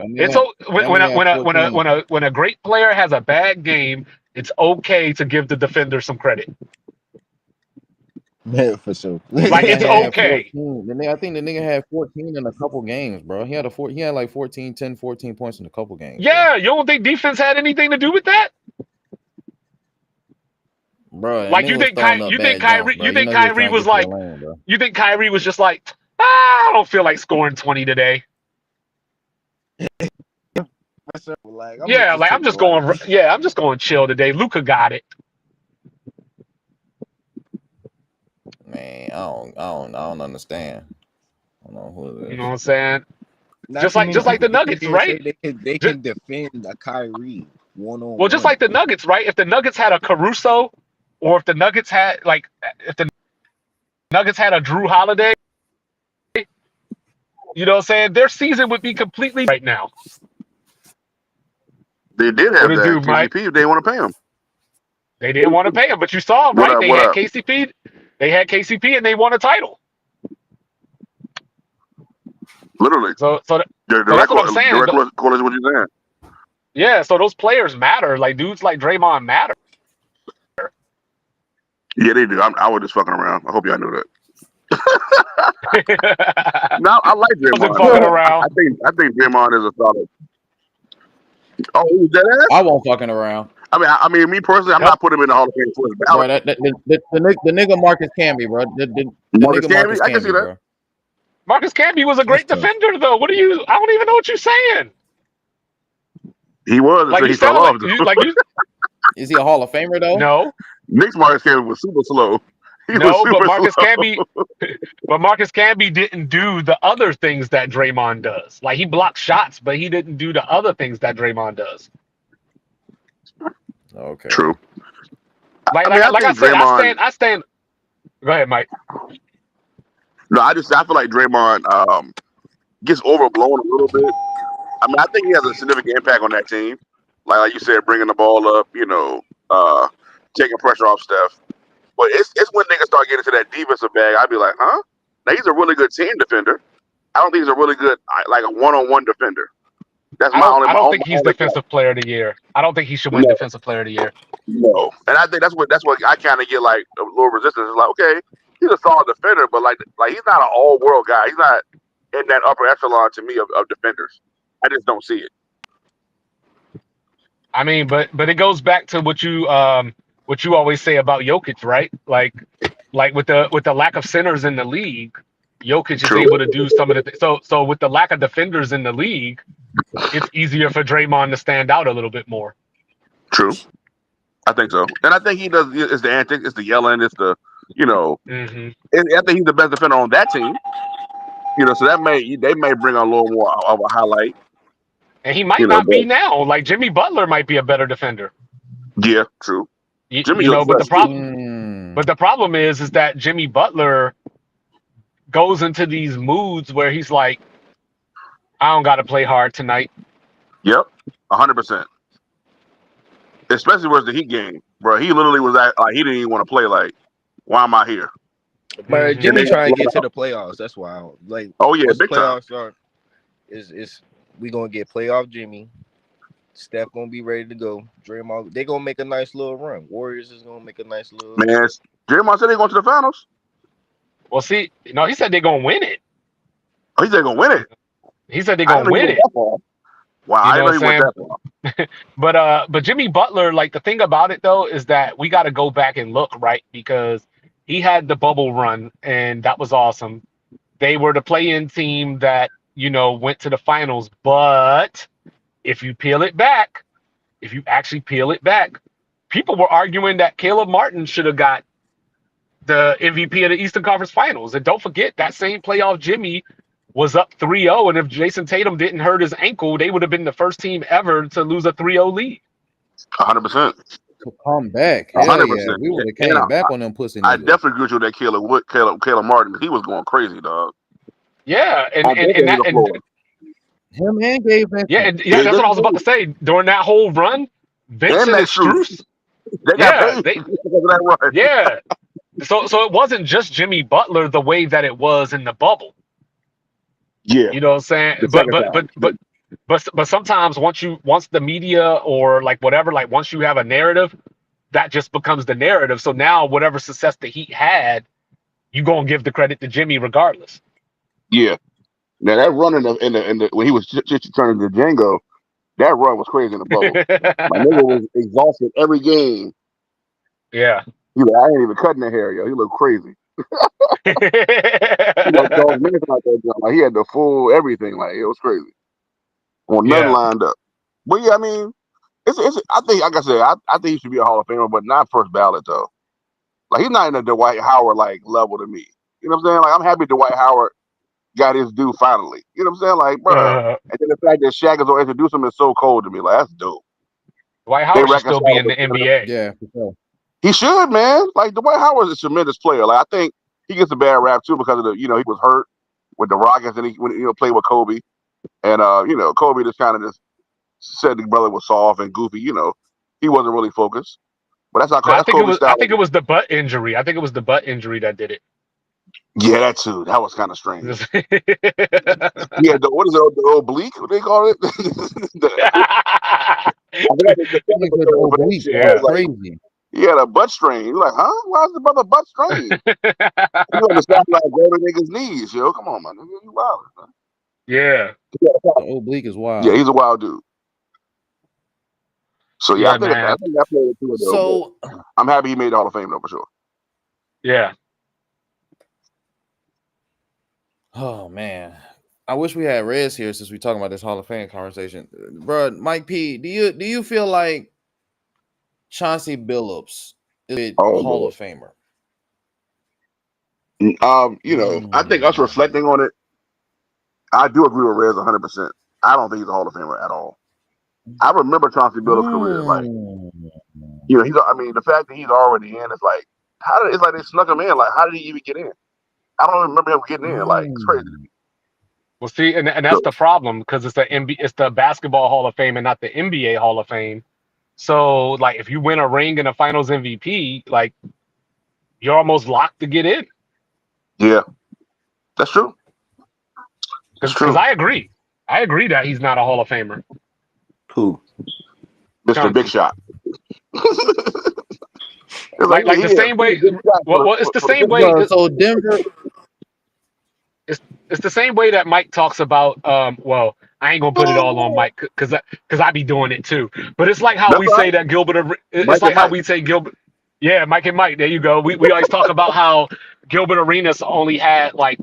[SPEAKER 1] when a great player has a bad game, it's okay to give the defender some credit.
[SPEAKER 3] Yeah, for sure.
[SPEAKER 1] Like it's
[SPEAKER 2] had
[SPEAKER 1] okay.
[SPEAKER 2] 14. I think the nigga had 14 in a couple games, bro. He had like 14 points in a couple games.
[SPEAKER 1] Yeah, you don't think defense had anything to do with that?
[SPEAKER 2] Bro,
[SPEAKER 1] Like you think Kyrie was like, you think Kyrie was just like, I don't feel like scoring 20 today.
[SPEAKER 3] Like,
[SPEAKER 1] I'm just going chill today. Luka got it.
[SPEAKER 2] Man, I don't understand. I don't know who it is.
[SPEAKER 1] You know what I'm saying?
[SPEAKER 3] Not
[SPEAKER 1] Just
[SPEAKER 3] too
[SPEAKER 1] like
[SPEAKER 3] many
[SPEAKER 1] the
[SPEAKER 3] people
[SPEAKER 1] Nuggets,
[SPEAKER 3] here
[SPEAKER 1] right?
[SPEAKER 3] say they can defend a Kyrie one-on-one.
[SPEAKER 1] Well, just like the Nuggets, right? If the Nuggets had a Caruso, or if the Nuggets had a Drew Holiday, you know what I'm saying? Their season would be completely right now.
[SPEAKER 4] They did
[SPEAKER 1] What
[SPEAKER 4] have
[SPEAKER 1] it
[SPEAKER 4] that
[SPEAKER 1] do,
[SPEAKER 4] KCP.
[SPEAKER 1] Mike?
[SPEAKER 4] They didn't want to pay him.
[SPEAKER 1] They didn't want to pay him, but you saw,
[SPEAKER 4] What
[SPEAKER 1] right?
[SPEAKER 4] up?
[SPEAKER 1] They
[SPEAKER 4] What
[SPEAKER 1] had
[SPEAKER 4] up?
[SPEAKER 1] KCP. They had KCP, and they won a title.
[SPEAKER 4] Literally.
[SPEAKER 1] So that's what I'm saying.
[SPEAKER 4] Direct correlation what you're saying.
[SPEAKER 1] Yeah, so those players matter. Like dudes like Draymond matter.
[SPEAKER 4] Yeah, they do. I was just fucking around. I hope y'all knew that. No, I like
[SPEAKER 1] Wasn't
[SPEAKER 4] Draymond.
[SPEAKER 1] fucking around.
[SPEAKER 4] I think Draymond is a solid. Oh, who's that?
[SPEAKER 2] I won't fucking around.
[SPEAKER 4] I mean, me personally, I'm not putting him in the Hall of Fame first
[SPEAKER 2] Bro,
[SPEAKER 4] ballot.
[SPEAKER 2] the nigga Marcus Camby, bro.
[SPEAKER 4] Marcus Camby, I can see that.
[SPEAKER 2] Bro.
[SPEAKER 1] Marcus Camby was a great defender, though. I don't even know what you're saying.
[SPEAKER 4] He was
[SPEAKER 1] Like
[SPEAKER 4] until
[SPEAKER 1] you
[SPEAKER 4] he fell
[SPEAKER 1] sound
[SPEAKER 4] off.
[SPEAKER 1] like you.
[SPEAKER 2] Is he a Hall of Famer though?
[SPEAKER 1] No,
[SPEAKER 4] Knicks Marcus Camby was super slow.
[SPEAKER 1] but Marcus Camby didn't do the other things that Draymond does. Like he blocked shots, but he didn't do the other things that Draymond does.
[SPEAKER 2] Okay.
[SPEAKER 4] True.
[SPEAKER 1] Like I said, I stand. Go ahead, Mike.
[SPEAKER 4] No, I feel like Draymond gets overblown a little bit. I mean, I think he has a significant impact on that team. Like you said, bringing the ball up, taking pressure off Steph. But it's when niggas start getting to that defensive bag, I'd be like, huh? Now he's a really good team defender. I don't think he's a really good like a one-on-one defender. That's
[SPEAKER 1] I don't think he's defensive player of the year. I don't think he should win defensive player of the year.
[SPEAKER 4] No, and I think that's what I kind of get like a little resistance. It's like, okay, he's a solid defender, but like he's not an all-world guy. He's not in that upper echelon to me of defenders. I just don't see it.
[SPEAKER 1] I mean, but it goes back to what you always say about Jokic, right? Like with the lack of centers in the league, Jokic is able to do some of the things. So with the lack of defenders in the league, it's easier for Draymond to stand out a little bit more.
[SPEAKER 4] True. I think so. And I think he does. It's the antics, it's the yelling, it's the,
[SPEAKER 1] Mm-hmm.
[SPEAKER 4] I think he's the best defender on that team. So they may bring a little more of a highlight.
[SPEAKER 1] And he might not be now. Like Jimmy Butler might be a better defender.
[SPEAKER 4] Yeah, true.
[SPEAKER 1] But the problem is that Jimmy Butler goes into these moods where he's like, I don't got to play hard tonight.
[SPEAKER 4] Yep, 100%. Especially with the Heat game, bro. He literally was like he didn't even want to play. Like, why am I here?
[SPEAKER 3] But Jimmy trying to get to the playoffs. That's why. Like,
[SPEAKER 4] oh yeah, big
[SPEAKER 3] playoffs
[SPEAKER 4] time.
[SPEAKER 3] Is we gonna get playoff Jimmy. Steph gonna be ready to go. Draymond, they gonna make a nice little run. Warriors is gonna make a nice little.
[SPEAKER 4] Man, Draymond said they going to the finals.
[SPEAKER 1] Well, see, no, he said they're gonna win it.
[SPEAKER 4] Oh, he said gonna win it.
[SPEAKER 1] He said they're
[SPEAKER 4] I didn't
[SPEAKER 1] gonna
[SPEAKER 4] know he
[SPEAKER 1] win
[SPEAKER 4] went
[SPEAKER 1] it.
[SPEAKER 4] that far. Wow,
[SPEAKER 1] You
[SPEAKER 4] I
[SPEAKER 1] know
[SPEAKER 4] didn't
[SPEAKER 1] what
[SPEAKER 4] know
[SPEAKER 1] I'm
[SPEAKER 4] he went
[SPEAKER 1] saying?
[SPEAKER 4] that far.
[SPEAKER 1] But Jimmy Butler, like the thing about it though is that we got to go back and look, right, because he had the bubble run and that was awesome. They were the play-in team that went to the finals. But if you peel it back, if you actually peel it back, people were arguing that Caleb Martin should have got the MVP of the Eastern Conference Finals. And don't forget that same playoff Jimmy was up 3-0, and if Jason Tatum didn't hurt his ankle, they would have been the first team ever to lose a 3-0 lead.
[SPEAKER 4] 100%.
[SPEAKER 2] To come back. Hell yeah.
[SPEAKER 4] 100%.
[SPEAKER 2] We would have
[SPEAKER 4] And
[SPEAKER 2] came back on them pussy
[SPEAKER 4] I
[SPEAKER 2] niggas.
[SPEAKER 4] definitely agree with you that Caleb Martin, he was going crazy, dog.
[SPEAKER 1] Yeah, and
[SPEAKER 4] On both
[SPEAKER 1] and, and
[SPEAKER 4] ends of
[SPEAKER 1] that
[SPEAKER 4] the
[SPEAKER 1] and
[SPEAKER 4] floor.
[SPEAKER 2] Him and Gabe Vincent.
[SPEAKER 1] yeah, that's what I was about to say. During that whole run, Vincent and
[SPEAKER 4] Max Strus.
[SPEAKER 1] Strus,
[SPEAKER 4] They got paid because of that run.
[SPEAKER 1] yeah. So it wasn't just Jimmy Butler the way that it was in the bubble.
[SPEAKER 4] Yeah.
[SPEAKER 1] You know what I'm saying?
[SPEAKER 4] The
[SPEAKER 1] But
[SPEAKER 4] second
[SPEAKER 1] but
[SPEAKER 4] time.
[SPEAKER 1] but but but sometimes once the media or like whatever, like once you have a narrative, that just becomes the narrative. So now whatever success the Heat had, you gonna give the credit to Jimmy regardless.
[SPEAKER 4] Yeah. Now that run in the when he was just turning to Django, that run was crazy in the bubble. My nigga was exhausted every game.
[SPEAKER 1] Yeah.
[SPEAKER 4] He like, I ain't even cutting the hair, yo. He looked crazy. He like Charles Manson out there, like he had the full everything. Like it was crazy. Well, nothing
[SPEAKER 1] Yeah.
[SPEAKER 4] lined up. But yeah, I mean, it's I think, like I said, I think he should be a Hall of Famer, but not first ballot though. Like he's not in the Dwight Howard like level to me. You know what I'm saying? Like I'm happy Dwight Howard got his due finally. You know what I'm saying? Like, bro. And then the fact that Shaq is gonna introduce him is so cold to me. Like that's dope.
[SPEAKER 1] Dwight Howard should still be in the NBA.
[SPEAKER 2] Yeah, for sure.
[SPEAKER 4] He should, man. Like Dwight Howard is a tremendous player. Like I think he gets a bad rap too because of the he was hurt with the Rockets and he played with Kobe. And Kobe just kind of just said the brother was soft and goofy. He wasn't really focused. But that's how
[SPEAKER 1] No, I think
[SPEAKER 4] Kobe style.
[SPEAKER 1] I think it was the butt injury. I think it was the butt injury that did it.
[SPEAKER 4] Yeah, that too. That was kind of strange.
[SPEAKER 1] Yeah,
[SPEAKER 4] what is it? The oblique? What they call it?
[SPEAKER 2] Crazy.
[SPEAKER 4] He had a butt strain. You're like, huh? Why is the brother butt strain? You understand like golden niggas' knees, yo. Come on, man. You wild, man.
[SPEAKER 1] Yeah.
[SPEAKER 2] The oblique is wild.
[SPEAKER 4] Yeah, he's a wild dude. So yeah, I think that played too.
[SPEAKER 2] So
[SPEAKER 4] I'm happy he made the Hall of Fame though for sure.
[SPEAKER 1] Yeah.
[SPEAKER 2] Oh man. I wish we had Rez here since we're talking about this Hall of Fame conversation. Bro, Mike P, do you feel like Chauncey Billups is a Hall of Famer?
[SPEAKER 4] I think us reflecting on it, I do agree with Rez 100%. I don't think he's a Hall of Famer at all. I remember Chauncey Billups' career, like, the fact that he's already in, it's like, it's like they snuck him in. Like, how did he even get in? I don't remember him getting in. Like, it's crazy.
[SPEAKER 1] Well, see, and that's the problem because it's the Basketball Hall of Fame and not the NBA Hall of Fame. So, like, if you win a ring and a Finals MVP, like, you're almost locked to get in.
[SPEAKER 4] Yeah, that's true.
[SPEAKER 1] Because I agree that he's not a Hall of Famer.
[SPEAKER 3] Who?
[SPEAKER 4] Mr. Big Shot.
[SPEAKER 1] like the same way. Well, it's the same way.
[SPEAKER 2] So Denver.
[SPEAKER 1] It's the same way that Mike talks about. Well, I ain't gonna put it all on Mike because I be doing it too. But it's like how we say that Gilbert. It's like how we say Gilbert. Yeah, Mike and Mike. There you go. We always talk about how Gilbert Arenas only had like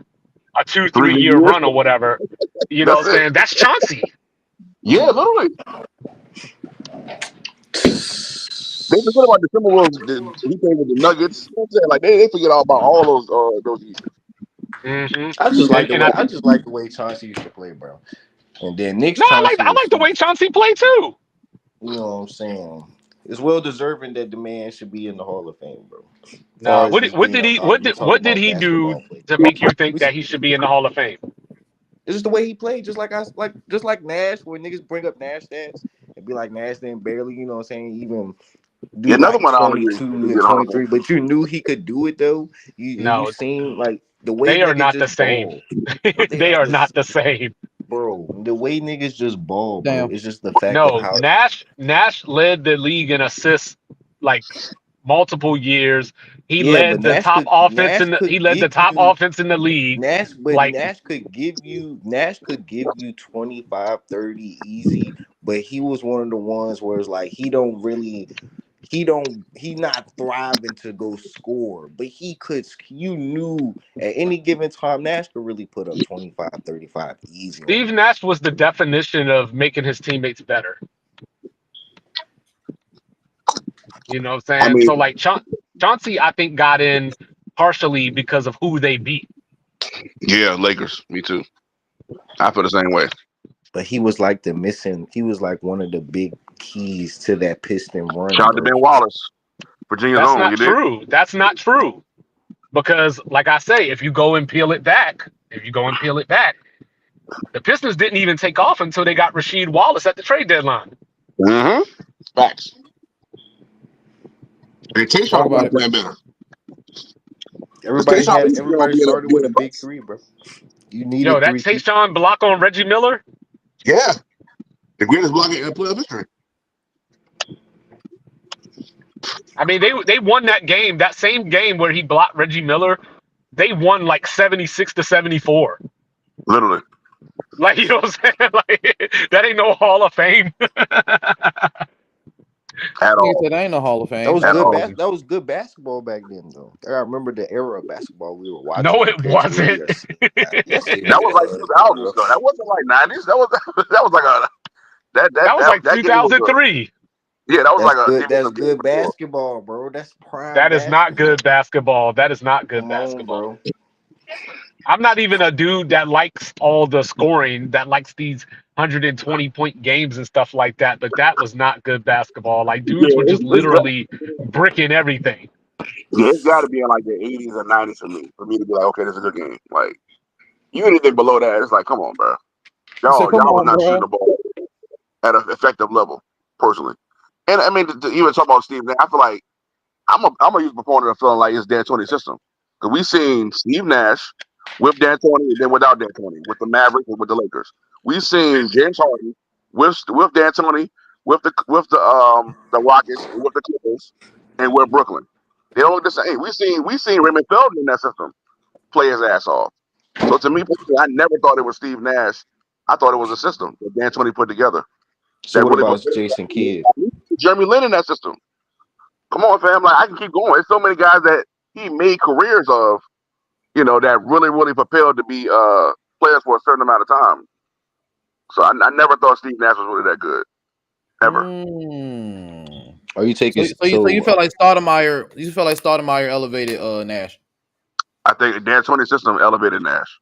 [SPEAKER 1] a 2-3 year run or whatever. You know what I'm saying? That's Chauncey.
[SPEAKER 4] Yeah, literally. They forget about the Timberwolves. He played with the Nuggets. You know what I'm saying? Like they forget all about all those years.
[SPEAKER 1] Mm-hmm.
[SPEAKER 3] I just like the way Chauncey used to play, bro. And then Nick's
[SPEAKER 1] I like the way Chauncey played too.
[SPEAKER 3] You know what I'm saying? It's well deserving that the man should be in the Hall of Fame, bro.
[SPEAKER 1] No, what did he do to make you think that he should be in the Hall of Fame?
[SPEAKER 3] It's just the way he played, just like Nash, where niggas bring up Nash stats and be like Nash didn't barely, you know what I'm saying, even do
[SPEAKER 4] another
[SPEAKER 3] like
[SPEAKER 4] one
[SPEAKER 3] 22 and 23, but you knew he could do it though. You seen like the way
[SPEAKER 1] they are not the same. They are not the same.
[SPEAKER 3] Bro, the way niggas just ball, bro, it's just the fact of how
[SPEAKER 1] Nash led the league in assists like multiple years. He
[SPEAKER 3] Yeah, but
[SPEAKER 1] led the top offense in
[SPEAKER 3] Nash
[SPEAKER 1] the he
[SPEAKER 3] could
[SPEAKER 1] led the
[SPEAKER 3] give
[SPEAKER 1] top
[SPEAKER 3] you
[SPEAKER 1] offense in the league. Like
[SPEAKER 3] Nash could give you 25, 30 easy, but he was one of the ones where it's like he not thriving to go score, but you knew at any given time Nash could really put up 25, 35 easy on
[SPEAKER 1] Steve
[SPEAKER 3] you.
[SPEAKER 1] Nash was the definition of making his teammates better. You know what I'm
[SPEAKER 4] I
[SPEAKER 1] saying?
[SPEAKER 4] mean,
[SPEAKER 1] So like Chauncey, I think got in partially because of who they beat.
[SPEAKER 4] yeah, Lakers. Me too. I feel the same way.
[SPEAKER 3] But he was like he was like one of the big keys to that Piston run,
[SPEAKER 4] Shout out to
[SPEAKER 3] bro.
[SPEAKER 4] Ben Wallace, Virginia's
[SPEAKER 1] That's
[SPEAKER 4] own.
[SPEAKER 1] not
[SPEAKER 4] You did.
[SPEAKER 1] true. That's not true. Because like I say, if you go and peel it back, the Pistons didn't even take off until they got Rasheed Wallace at the trade deadline.
[SPEAKER 4] Mm-hmm. Facts. And Tayshaun
[SPEAKER 2] Talk about
[SPEAKER 4] was
[SPEAKER 2] it.
[SPEAKER 4] playing better.
[SPEAKER 3] Everybody
[SPEAKER 4] Tayshaun
[SPEAKER 3] started with
[SPEAKER 4] being
[SPEAKER 3] a
[SPEAKER 4] a
[SPEAKER 3] big
[SPEAKER 4] bust.
[SPEAKER 3] three, bro. You
[SPEAKER 1] Yo,
[SPEAKER 3] needed
[SPEAKER 1] that
[SPEAKER 3] three.
[SPEAKER 1] Tayshaun block on Reggie Miller.
[SPEAKER 4] Yeah, the greatest blocker in playoff history.
[SPEAKER 1] I mean, they won that game. That same game where he blocked Reggie Miller, they won like 76-74.
[SPEAKER 4] Literally.
[SPEAKER 1] Like, you know what I'm saying? Like, that ain't no Hall of Fame.
[SPEAKER 4] At
[SPEAKER 2] Nigga
[SPEAKER 4] all.
[SPEAKER 2] said, "Ain't no Hall of
[SPEAKER 3] That
[SPEAKER 2] Fame."
[SPEAKER 3] was
[SPEAKER 2] That's
[SPEAKER 4] At
[SPEAKER 3] good.
[SPEAKER 4] all.
[SPEAKER 2] crazy.
[SPEAKER 3] That was good basketball back then, though. I remember the era of basketball we were watching
[SPEAKER 1] No, it
[SPEAKER 3] compared to what we
[SPEAKER 1] wasn't.
[SPEAKER 3] are seeing now. Yes, it
[SPEAKER 4] That was like
[SPEAKER 3] was,
[SPEAKER 4] 2000
[SPEAKER 3] bro.
[SPEAKER 4] stuff. That wasn't like 90s. That was like a
[SPEAKER 1] That was like
[SPEAKER 4] that game was a
[SPEAKER 1] 2003.
[SPEAKER 4] yeah. That was
[SPEAKER 3] That's
[SPEAKER 4] like a
[SPEAKER 3] good. That's
[SPEAKER 4] defensive game
[SPEAKER 3] good
[SPEAKER 4] for sure.
[SPEAKER 3] basketball, bro. That's prime
[SPEAKER 1] That is not
[SPEAKER 3] basketball.
[SPEAKER 1] good basketball. That is not good
[SPEAKER 3] Come on,
[SPEAKER 1] basketball.
[SPEAKER 3] bro.
[SPEAKER 1] I'm not even a dude that likes all the scoring, that likes these 120-point games and stuff like that. But that was not good basketball. Like dudes
[SPEAKER 4] Yeah,
[SPEAKER 1] were just
[SPEAKER 4] it's got,
[SPEAKER 1] literally bricking everything.
[SPEAKER 4] yeah, it's got to be in like the 80s or 90s for me to be like, okay, this is a good game. Like you anything below that, it's like, come on, bro.
[SPEAKER 2] He said, "Come
[SPEAKER 4] Y'all was
[SPEAKER 2] on,
[SPEAKER 4] not shooting
[SPEAKER 2] bro."
[SPEAKER 4] the ball at an effective level, personally. And I mean, to even talk about Steve Nash, I feel like I'm a huge proponent of feeling like it's D'Antoni's system because we seen Steve Nash with D'Antoni and then without D'Antoni, with the Mavericks and with the Lakers. We seen James Harden with D'Antoni, with the Rockets, with the Clippers, and with Brooklyn. They don't look the same. We seen Raymond Felton in that system play his ass off. So to me, personally, I never thought it was Steve Nash. I thought it was a system that D'Antoni put together
[SPEAKER 3] So
[SPEAKER 4] that
[SPEAKER 3] what
[SPEAKER 4] really
[SPEAKER 3] about
[SPEAKER 4] prepared
[SPEAKER 3] Jason Kidd?
[SPEAKER 4] Jeremy Lin in that system. Come on, fam. Like I can keep going. There's so many guys that he made careers of, that really, really propelled to be players for a certain amount of time. So I never thought Steve Nash was really that good. Ever.
[SPEAKER 2] Mm.
[SPEAKER 3] Are you
[SPEAKER 2] So,
[SPEAKER 3] taking
[SPEAKER 2] you felt like Stoudemire? You felt like Stoudemire elevated Nash.
[SPEAKER 4] I think D'Antoni's system elevated Nash.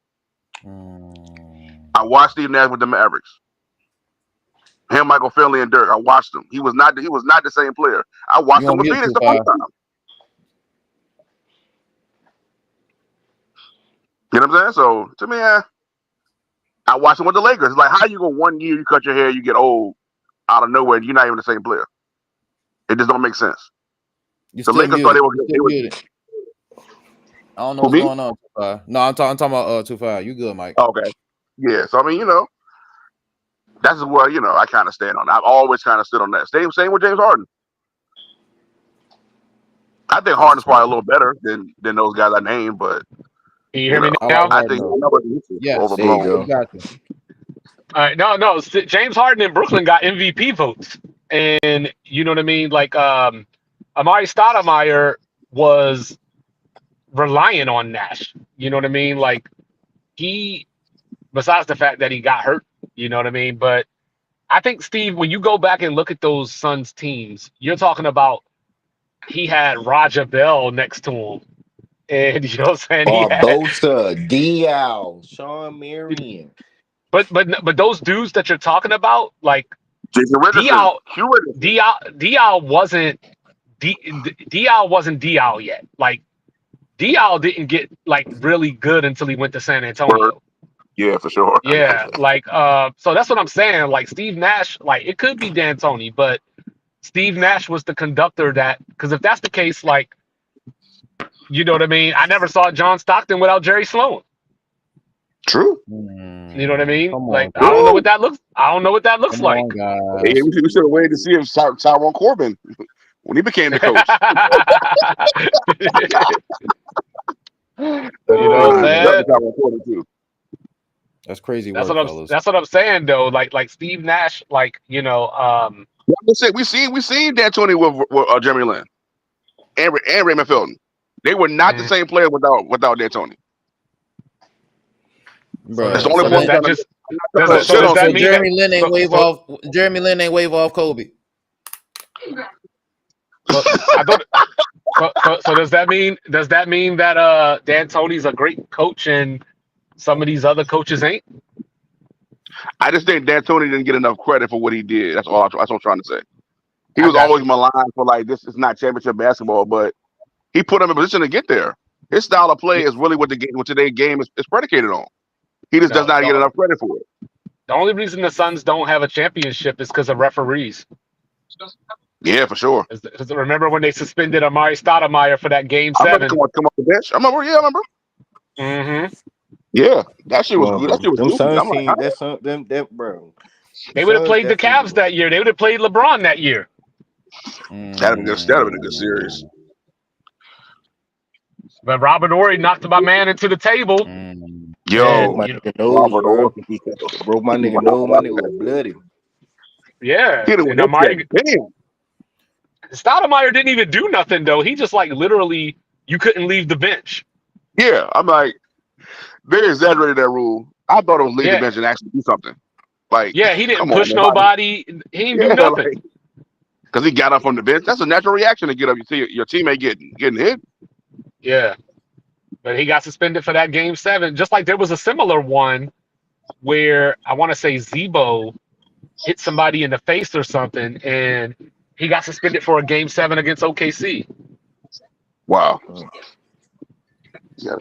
[SPEAKER 2] Mm.
[SPEAKER 4] I watched Steve Nash with the Mavericks. Him, Michael Finley, and Dirk. I watched him. He was not the same player. I watched
[SPEAKER 2] You
[SPEAKER 4] him
[SPEAKER 2] on
[SPEAKER 4] with
[SPEAKER 2] mute
[SPEAKER 4] Phoenix
[SPEAKER 2] too
[SPEAKER 4] the
[SPEAKER 2] far.
[SPEAKER 4] first time. You know what I'm saying? So to me, I watched him with the Lakers. It's like, how you go 1 year, you cut your hair, you get old out of nowhere, and you're not even the same player. It just don't make sense.
[SPEAKER 2] You
[SPEAKER 4] The
[SPEAKER 2] still
[SPEAKER 4] Lakers thought
[SPEAKER 2] muted.
[SPEAKER 4] they were
[SPEAKER 2] You
[SPEAKER 4] good.
[SPEAKER 2] still muted. I don't know
[SPEAKER 4] Who,
[SPEAKER 2] what's
[SPEAKER 4] me?
[SPEAKER 2] going on. 2-5. No, I'm talking about 2-5. You good, Mike?
[SPEAKER 4] Okay. Yeah. So I mean, that's where I kind of stand on. I've always kind of stood on that. Same with James Harden. I think
[SPEAKER 3] That's
[SPEAKER 4] Harden's probably
[SPEAKER 3] tough.
[SPEAKER 4] a little better than those guys I named, but
[SPEAKER 1] Can you hear me
[SPEAKER 2] I like
[SPEAKER 1] now?
[SPEAKER 4] I
[SPEAKER 2] Harden
[SPEAKER 4] think
[SPEAKER 2] though. Yes,
[SPEAKER 3] There you
[SPEAKER 4] overblown.
[SPEAKER 3] go.
[SPEAKER 2] we got you.
[SPEAKER 1] All right, no. James Harden in Brooklyn got MVP votes, and you know what I mean. Like, Amari Stoudemire was relying on Nash. You know what I mean? Like, he, besides the fact that he got hurt, you know what I mean. But I think Steve, when you go back and look at those Suns teams, you're talking about he had Raja Bell next to him, and you know what I'm saying. He had,
[SPEAKER 3] Barbosa, Diaw, Sean Marion.
[SPEAKER 1] but those dudes that you're talking about, like
[SPEAKER 4] Jason Richardson,
[SPEAKER 1] Dial,
[SPEAKER 4] Hugh Richardson.
[SPEAKER 1] Dial wasn't Dial wasn't Dial yet. Like Dial didn't get like really good until he went to San
[SPEAKER 4] Word.
[SPEAKER 1] Antonio.
[SPEAKER 4] Yeah, for sure.
[SPEAKER 1] Yeah, like so that's what I'm saying. Like Steve Nash, like it could be D'Antoni, but Steve Nash was the conductor that because if that's the case, like you know what I mean. I never saw John Stockton without Jerry Sloan.
[SPEAKER 4] True.
[SPEAKER 1] You know what I mean?
[SPEAKER 2] Come
[SPEAKER 1] Like
[SPEAKER 2] on,
[SPEAKER 1] I don't know
[SPEAKER 4] True.
[SPEAKER 1] what that looks. I don't know what that looks
[SPEAKER 2] come
[SPEAKER 1] like.
[SPEAKER 2] on,
[SPEAKER 4] Hey,
[SPEAKER 2] guys.
[SPEAKER 4] we should have waited to see if Tyrone Corbin when he became the coach.
[SPEAKER 1] You know what I'm saying?
[SPEAKER 2] That's crazy
[SPEAKER 1] That's
[SPEAKER 2] work,
[SPEAKER 1] what I'm.
[SPEAKER 2] fellas.
[SPEAKER 1] That's what I'm saying though. Like Steve Nash. Like
[SPEAKER 4] We seen D'Antoni with Jeremy Lin and Raymond Felton. They were not the same player without D'Antoni. That's the
[SPEAKER 2] Bruh,
[SPEAKER 4] only
[SPEAKER 1] So
[SPEAKER 4] point.
[SPEAKER 1] does that just
[SPEAKER 2] so
[SPEAKER 1] does that mean that
[SPEAKER 2] Jeremy Lin ain't wave off Kobe.
[SPEAKER 1] I don't. So does that mean that D'Antoni's a great coach and some of these other coaches ain't?
[SPEAKER 4] I just think D'Antoni didn't get enough credit for what he did. That's what I'm trying to say. He
[SPEAKER 1] I
[SPEAKER 4] was
[SPEAKER 1] got
[SPEAKER 4] always
[SPEAKER 1] you.
[SPEAKER 4] maligned for like this is not championship basketball, but he put him in a position to get there. His style of play is really what today's game is predicated on. He just does
[SPEAKER 1] No,
[SPEAKER 4] not get enough credit for it.
[SPEAKER 1] the only reason the Suns don't have a championship is because of referees.
[SPEAKER 4] Yeah, for sure.
[SPEAKER 1] Because remember when they suspended Amari Stoudemire for that Game
[SPEAKER 4] I remember
[SPEAKER 1] 7?
[SPEAKER 4] come off the bench. I remember.
[SPEAKER 1] Mm-hmm.
[SPEAKER 4] Yeah, that shit was good. That
[SPEAKER 3] Motherfucker.
[SPEAKER 4] shit was
[SPEAKER 3] Them
[SPEAKER 4] goofy.
[SPEAKER 3] Suns
[SPEAKER 4] I'm like, huh?
[SPEAKER 3] team, that bro.
[SPEAKER 1] They would have
[SPEAKER 3] Suns
[SPEAKER 1] played the
[SPEAKER 3] definitely.
[SPEAKER 1] Cavs that year. They would have played LeBron that year.
[SPEAKER 4] That'd have been good. That'd have been a good series.
[SPEAKER 1] But Robert Horry knocked my man into the table.
[SPEAKER 4] Yo,
[SPEAKER 3] Broke my
[SPEAKER 1] And,
[SPEAKER 3] nigga nose,
[SPEAKER 4] Robert
[SPEAKER 3] bro.
[SPEAKER 4] Orr.
[SPEAKER 3] Broke my nigga nose. My nigga was bloody.
[SPEAKER 1] yeah,
[SPEAKER 4] Hit him with
[SPEAKER 1] and
[SPEAKER 4] that
[SPEAKER 1] Amari
[SPEAKER 4] shit. Damn.
[SPEAKER 1] Stoudemire didn't even do nothing though. He just like literally you couldn't leave the bench.
[SPEAKER 4] Yeah, I'm like, they exaggerated that rule. I thought it was leave the
[SPEAKER 1] Yeah,
[SPEAKER 4] bench and actually do something. Like,
[SPEAKER 1] yeah, he didn't
[SPEAKER 4] come on,
[SPEAKER 1] push
[SPEAKER 4] man.
[SPEAKER 1] nobody. He didn't do
[SPEAKER 4] Yeah,
[SPEAKER 1] nothing.
[SPEAKER 4] like, because he got up from the bench. That's a natural reaction to get up. You see your teammate getting hit.
[SPEAKER 1] Yeah, but he got suspended for that Game 7. Just like there was a similar one where I want to say Zebo hit somebody in the face or something, and he got suspended for a Game 7 against OKC.
[SPEAKER 4] Wow. Yeah,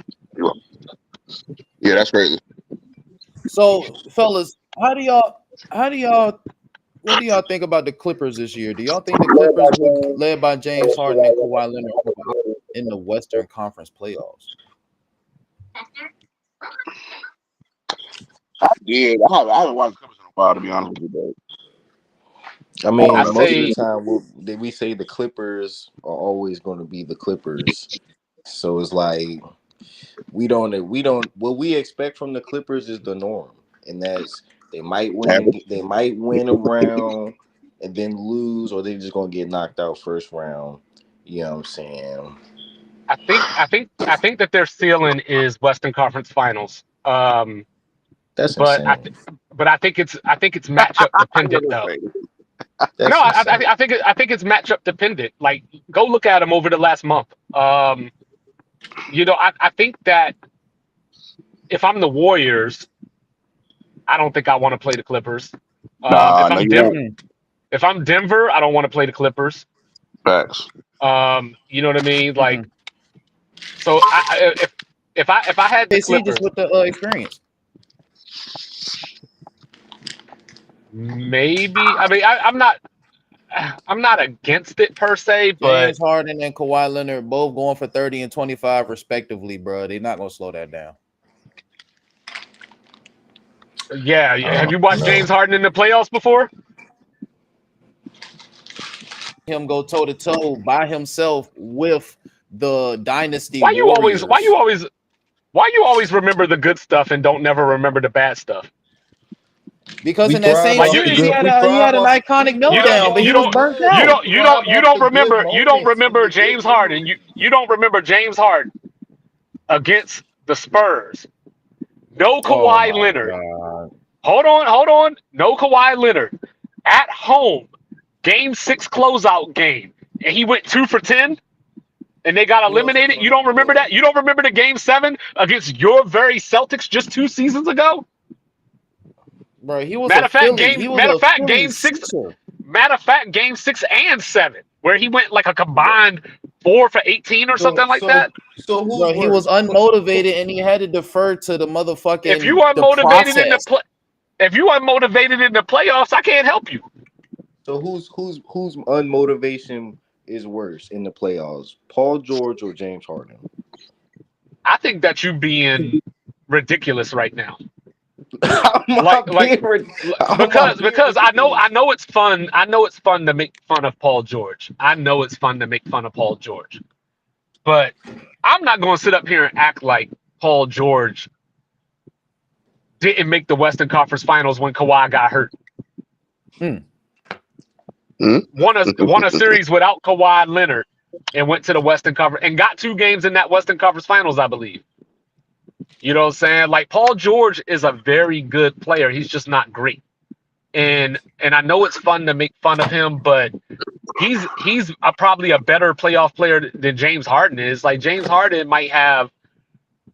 [SPEAKER 4] yeah, that's crazy.
[SPEAKER 2] So, fellas, what do y'all think about the Clippers this year? Do y'all think the Clippers, led by James Harden and Kawhi Leonard, in the Western Conference playoffs?
[SPEAKER 4] I did. I haven't watched Clippers in a while, to be honest with you,
[SPEAKER 3] I mean,
[SPEAKER 1] I
[SPEAKER 3] most of
[SPEAKER 1] say,
[SPEAKER 3] the time, we say the Clippers are always going to be the Clippers. So it's like we don't. What we expect from the Clippers is the norm, and that's they might win a round and then lose, or they're just gonna get knocked out first round. You know what I'm saying?
[SPEAKER 1] I think that their ceiling is Western Conference Finals.
[SPEAKER 3] That's
[SPEAKER 1] But
[SPEAKER 3] insane.
[SPEAKER 1] I think it's matchup dependent though. No,
[SPEAKER 3] That's insane.
[SPEAKER 1] I think it's matchup dependent. Like go look at them over the last month. You know, I think that if I'm the Warriors, I don't think I want to play the Clippers.
[SPEAKER 4] Nah, no, you won't.
[SPEAKER 1] If I'm Denver, I don't want to play the Clippers.
[SPEAKER 4] Facts.
[SPEAKER 1] You know what I mean? Like, so if I had the
[SPEAKER 2] KC just
[SPEAKER 1] Clippers,
[SPEAKER 2] with the experience.
[SPEAKER 1] maybe. I mean, I'm not against it per se, but
[SPEAKER 2] James Harden and Kawhi Leonard both going for 30 and 25 respectively, bro. They're not gonna slow that down.
[SPEAKER 1] yeah. Have you watched James Harden in the playoffs before?
[SPEAKER 2] Him go toe to toe by himself with the dynasty
[SPEAKER 1] Why you
[SPEAKER 2] Warriors.
[SPEAKER 1] always remember the good stuff and don't never remember the bad stuff?
[SPEAKER 2] Because
[SPEAKER 3] We
[SPEAKER 2] in that
[SPEAKER 3] thrive
[SPEAKER 2] same
[SPEAKER 3] off
[SPEAKER 1] You
[SPEAKER 3] the
[SPEAKER 2] series, he
[SPEAKER 3] good.
[SPEAKER 2] had
[SPEAKER 3] We
[SPEAKER 2] an
[SPEAKER 3] thrive off.
[SPEAKER 2] iconic meltdown, but he was burnt
[SPEAKER 1] you
[SPEAKER 2] out.
[SPEAKER 1] don't you don't you don't remember
[SPEAKER 3] The good
[SPEAKER 1] James Harden. You don't remember James Harden against the Spurs. No
[SPEAKER 2] Oh
[SPEAKER 1] Kawhi
[SPEAKER 2] my
[SPEAKER 1] Leonard.
[SPEAKER 2] god.
[SPEAKER 1] Hold on. No Kawhi Leonard. At home, Game 6 closeout game. And he went 2 for 10 and they got eliminated. You don't remember that? You don't remember the Game 7 against your very Celtics just 2 seasons ago?
[SPEAKER 2] Bro, he was
[SPEAKER 1] Matter
[SPEAKER 2] a
[SPEAKER 1] of fact,
[SPEAKER 2] Philly. He was
[SPEAKER 1] matter
[SPEAKER 2] a
[SPEAKER 1] of fact,
[SPEAKER 2] Philly
[SPEAKER 1] Game 6.
[SPEAKER 2] Sixer.
[SPEAKER 1] Matter of fact, Game 6 and 7, where he went like a combined 4 for 18 or something like that.
[SPEAKER 3] So who's
[SPEAKER 2] Bro, he was
[SPEAKER 3] worse?
[SPEAKER 2] unmotivated and he had to defer to the
[SPEAKER 1] If you
[SPEAKER 2] motherfucking
[SPEAKER 1] are
[SPEAKER 2] the
[SPEAKER 1] motivated in the
[SPEAKER 2] process.
[SPEAKER 1] if you are motivated in the playoffs, I can't help you.
[SPEAKER 3] So who's unmotivation is worse in the playoffs? Paul George or James Harden?
[SPEAKER 1] I think that you being ridiculous right now. Like because I know it's fun. I know it's fun to make fun of Paul George. I know it's fun to make fun of Paul George. But I'm not going to sit up here and act like Paul George didn't make the Western Conference Finals when Kawhi got hurt. Won a series without Kawhi Leonard and went to the Western Conference and got 2 games in that Western Conference Finals, I believe. You know what I'm saying? Like, Paul George is a very good player. He's just not great. And I know it's fun to make fun of him, but he's probably a better playoff player than James Harden is. Like, James Harden might have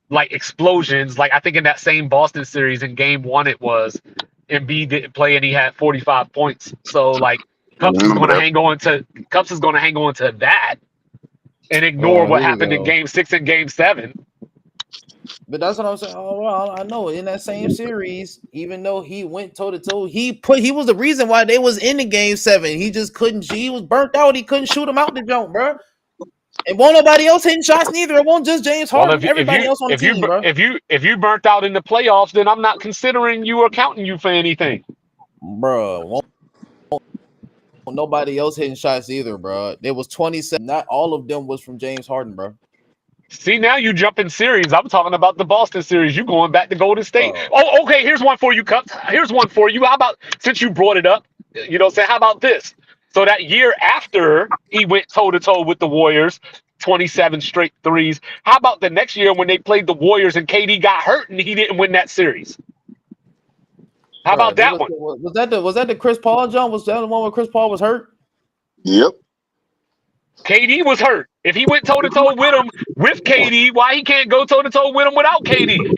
[SPEAKER 1] like explosions. Like, I think in that same Boston series in game 1 it was, Embiid didn't play and he had 45 points. So like Cups is going to hang on to that and ignore what happened in game 6 and game 7.
[SPEAKER 2] But that's what I'm saying. Oh, well, I know in that same series, even though he went toe to toe, he was the reason why they was in the game 7. He just couldn't. He was burnt out. He couldn't shoot him out the jump, bro. It won't nobody else hitting shots neither. It won't just James Harden. Everybody else on the team, bro.
[SPEAKER 1] If you burnt out in the playoffs, then I'm not considering you or counting you for anything,
[SPEAKER 2] bro. Won't nobody else hitting shots either, bro. There was 27. Not all of them was from James Harden, bro.
[SPEAKER 1] See, now you jump in series. I'm talking about the Boston series. You going back to Golden State. Oh, okay. Here's one for you, Cups. Here's one for you. How about, since you brought it up, you know, say, how about this? So that year after he went toe-to-toe with the Warriors, 27 straight threes. How about the next year when they played the Warriors and KD got hurt and he didn't win that series? How about that one?
[SPEAKER 2] Was that the Chris Paul jump? Was that the one where Chris Paul was hurt?
[SPEAKER 4] Yep.
[SPEAKER 1] KD was hurt. If he went toe-to-toe with him with KD, why he can't go toe-to-toe with him without KD?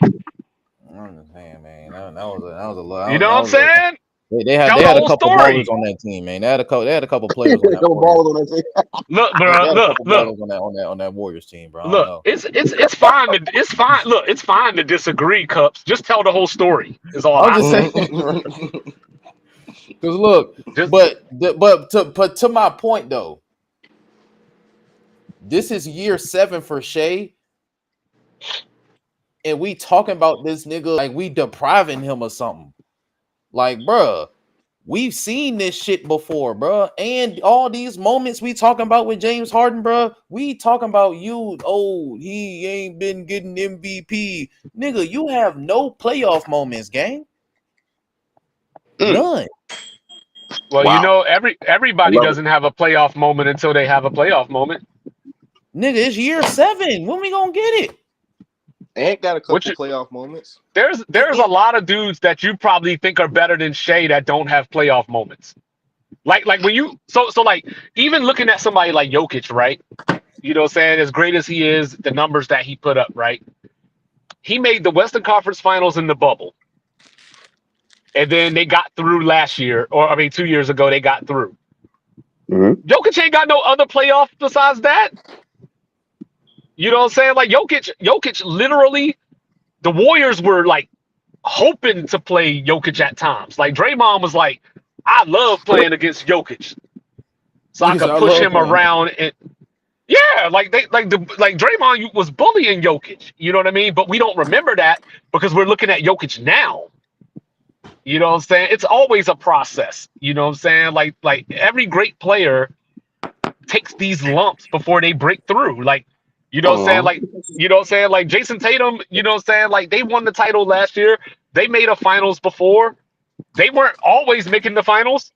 [SPEAKER 2] I understand, man. That was a lot.
[SPEAKER 1] You know what I'm saying?
[SPEAKER 2] They had a couple ballers on that team, man. They had a couple players on that team.
[SPEAKER 1] Look, bro, look.
[SPEAKER 2] On that Warriors team, bro.
[SPEAKER 1] Look, it's fine. It's fine. Look, it's fine to disagree, Cups. Just tell the whole story. Is all I'm just saying.
[SPEAKER 2] Because look, but to my point though, this is year 7 for Shea, and we talking about this nigga like we depriving him of something. Like, bruh, we've seen this shit before, bruh. And all these moments we talking about with James Harden, bruh, we talking about you. Oh, he ain't been getting MVP. Nigga, you have no playoff moments, gang. None.
[SPEAKER 1] Well, wow. You know, everybody doesn't have a playoff moment until they have a playoff moment.
[SPEAKER 2] Nigga, it's year 7. When we gonna get it?
[SPEAKER 3] Ain't got a couple playoff moments.
[SPEAKER 1] There's a lot of dudes that you probably think are better than Shea that don't have playoff moments. Like when you so like even looking at somebody like Jokic, right? You know what I'm saying? As great as he is, the numbers that he put up, right? He made the Western Conference Finals in the bubble. And then they got through last year, 2 years ago, they got through. Mm-hmm. Jokic ain't got no other playoff besides that. You know what I'm saying? Like Jokic literally, the Warriors were like hoping to play Jokic at times. Like Draymond was like, I love playing against Jokic. So I could push him around and yeah, like Draymond was bullying Jokic. You know what I mean? But we don't remember that because we're looking at Jokic now. You know what I'm saying? It's always a process. You know what I'm saying? Like every great player takes these lumps before they break through. Like, you know what I'm saying? Like, you know what I'm saying? Like Jason Tatum, you know what I'm saying? Like they won the title last year. They made a finals before. They weren't always making the finals.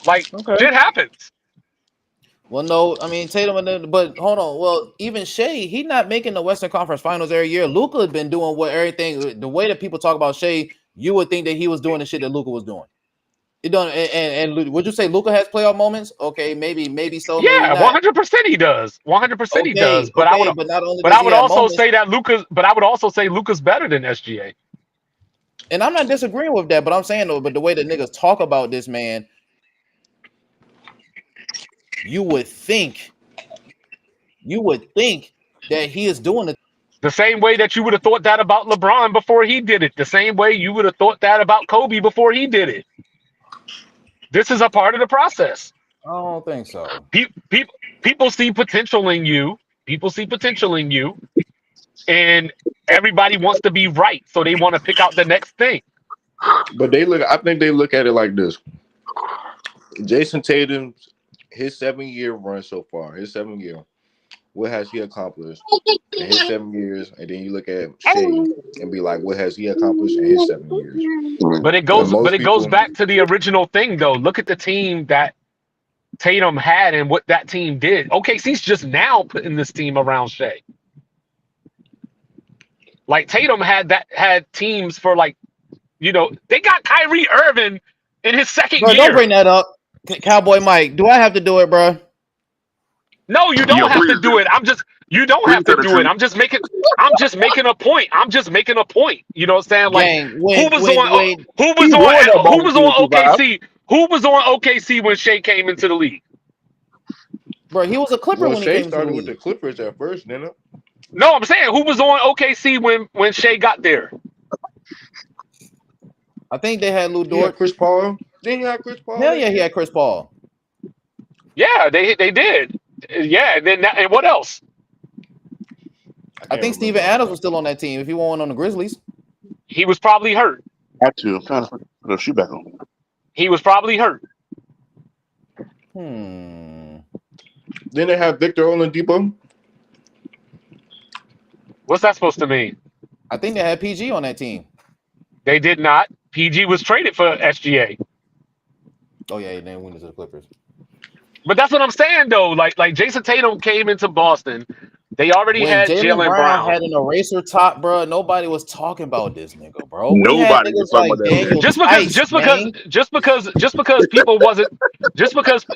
[SPEAKER 1] Like, shit happens.
[SPEAKER 2] Well, no, I mean Tatum, but hold on. Well, even Shea, he's not making the Western Conference Finals every year. Luka has been doing everything. The way that people talk about Shea, you would think that he was doing the shit that Luka was doing. It done, and would you say Luka has playoff moments? Okay, maybe so.
[SPEAKER 1] Yeah, 100% he does. 100% he does. But I would also say Luka's better than SGA.
[SPEAKER 2] And I'm not disagreeing with that, but I'm saying though, but the way that niggas talk about this man. You would think that he is doing it
[SPEAKER 1] the same way that you would have thought that about LeBron before he did it. The same way you would have thought that about Kobe before he did it. This is a part of the process.
[SPEAKER 2] I don't think so.
[SPEAKER 1] People see potential in you. People see potential in you. and everybody wants to be right, so they want to pick out the next thing.
[SPEAKER 3] But I think they look at it like this. Jason Tatum, his 7-year run so far, what has he accomplished in his 7 years? And then you look at Shea and be like, what has he accomplished in his 7 years?
[SPEAKER 1] But it goes back to the original thing though. Look at the team that Tatum had and what that team did. OKC's just now putting this team around Shea. Like Tatum had teams for like, they got Kyrie Irving in his second
[SPEAKER 2] Bro,
[SPEAKER 1] year.
[SPEAKER 2] don't bring that up. Cowboy Mike, do I have to do it, bro?
[SPEAKER 1] No, you don't have to do it. You don't have to do it. I'm just making a point. You know what I'm saying? Like
[SPEAKER 2] Gang,
[SPEAKER 1] who was on OKC? Who was on OKC when Shea came into the league?
[SPEAKER 2] Bro, he was a Clipper when he
[SPEAKER 3] Shea
[SPEAKER 2] came
[SPEAKER 3] started
[SPEAKER 2] to the
[SPEAKER 3] with the
[SPEAKER 2] league.
[SPEAKER 3] Clippers at first, didn't it?
[SPEAKER 1] No, I'm saying who was on OKC when Shea got there?
[SPEAKER 2] I think they had Lou Dort.
[SPEAKER 3] Chris Paul. Didn't you have Chris Paul?
[SPEAKER 2] Hell yeah, he had Chris Paul.
[SPEAKER 1] Yeah, they did. Yeah, and what else?
[SPEAKER 2] I think Steven Adams was still on that team if he wasn't on the Grizzlies.
[SPEAKER 1] He was probably hurt.
[SPEAKER 4] Had to. I'm trying to put the shoe back on.
[SPEAKER 1] He was probably hurt.
[SPEAKER 3] Then they have Victor Oladipo.
[SPEAKER 1] What's that supposed to mean?
[SPEAKER 2] I think they had PG on that team.
[SPEAKER 1] They did not. PG was traded for SGA.
[SPEAKER 2] Oh yeah, they went to the Clippers.
[SPEAKER 1] But that's what I'm saying though. Like Jason Tatum came into Boston. They already
[SPEAKER 2] When
[SPEAKER 1] had
[SPEAKER 2] Jaylen
[SPEAKER 1] Jaylen Brown.
[SPEAKER 2] had an eraser top, bro. Nobody was talking about this nigga, bro.
[SPEAKER 4] Nobody was talking about that.
[SPEAKER 2] Daniel
[SPEAKER 1] Just because people wasn't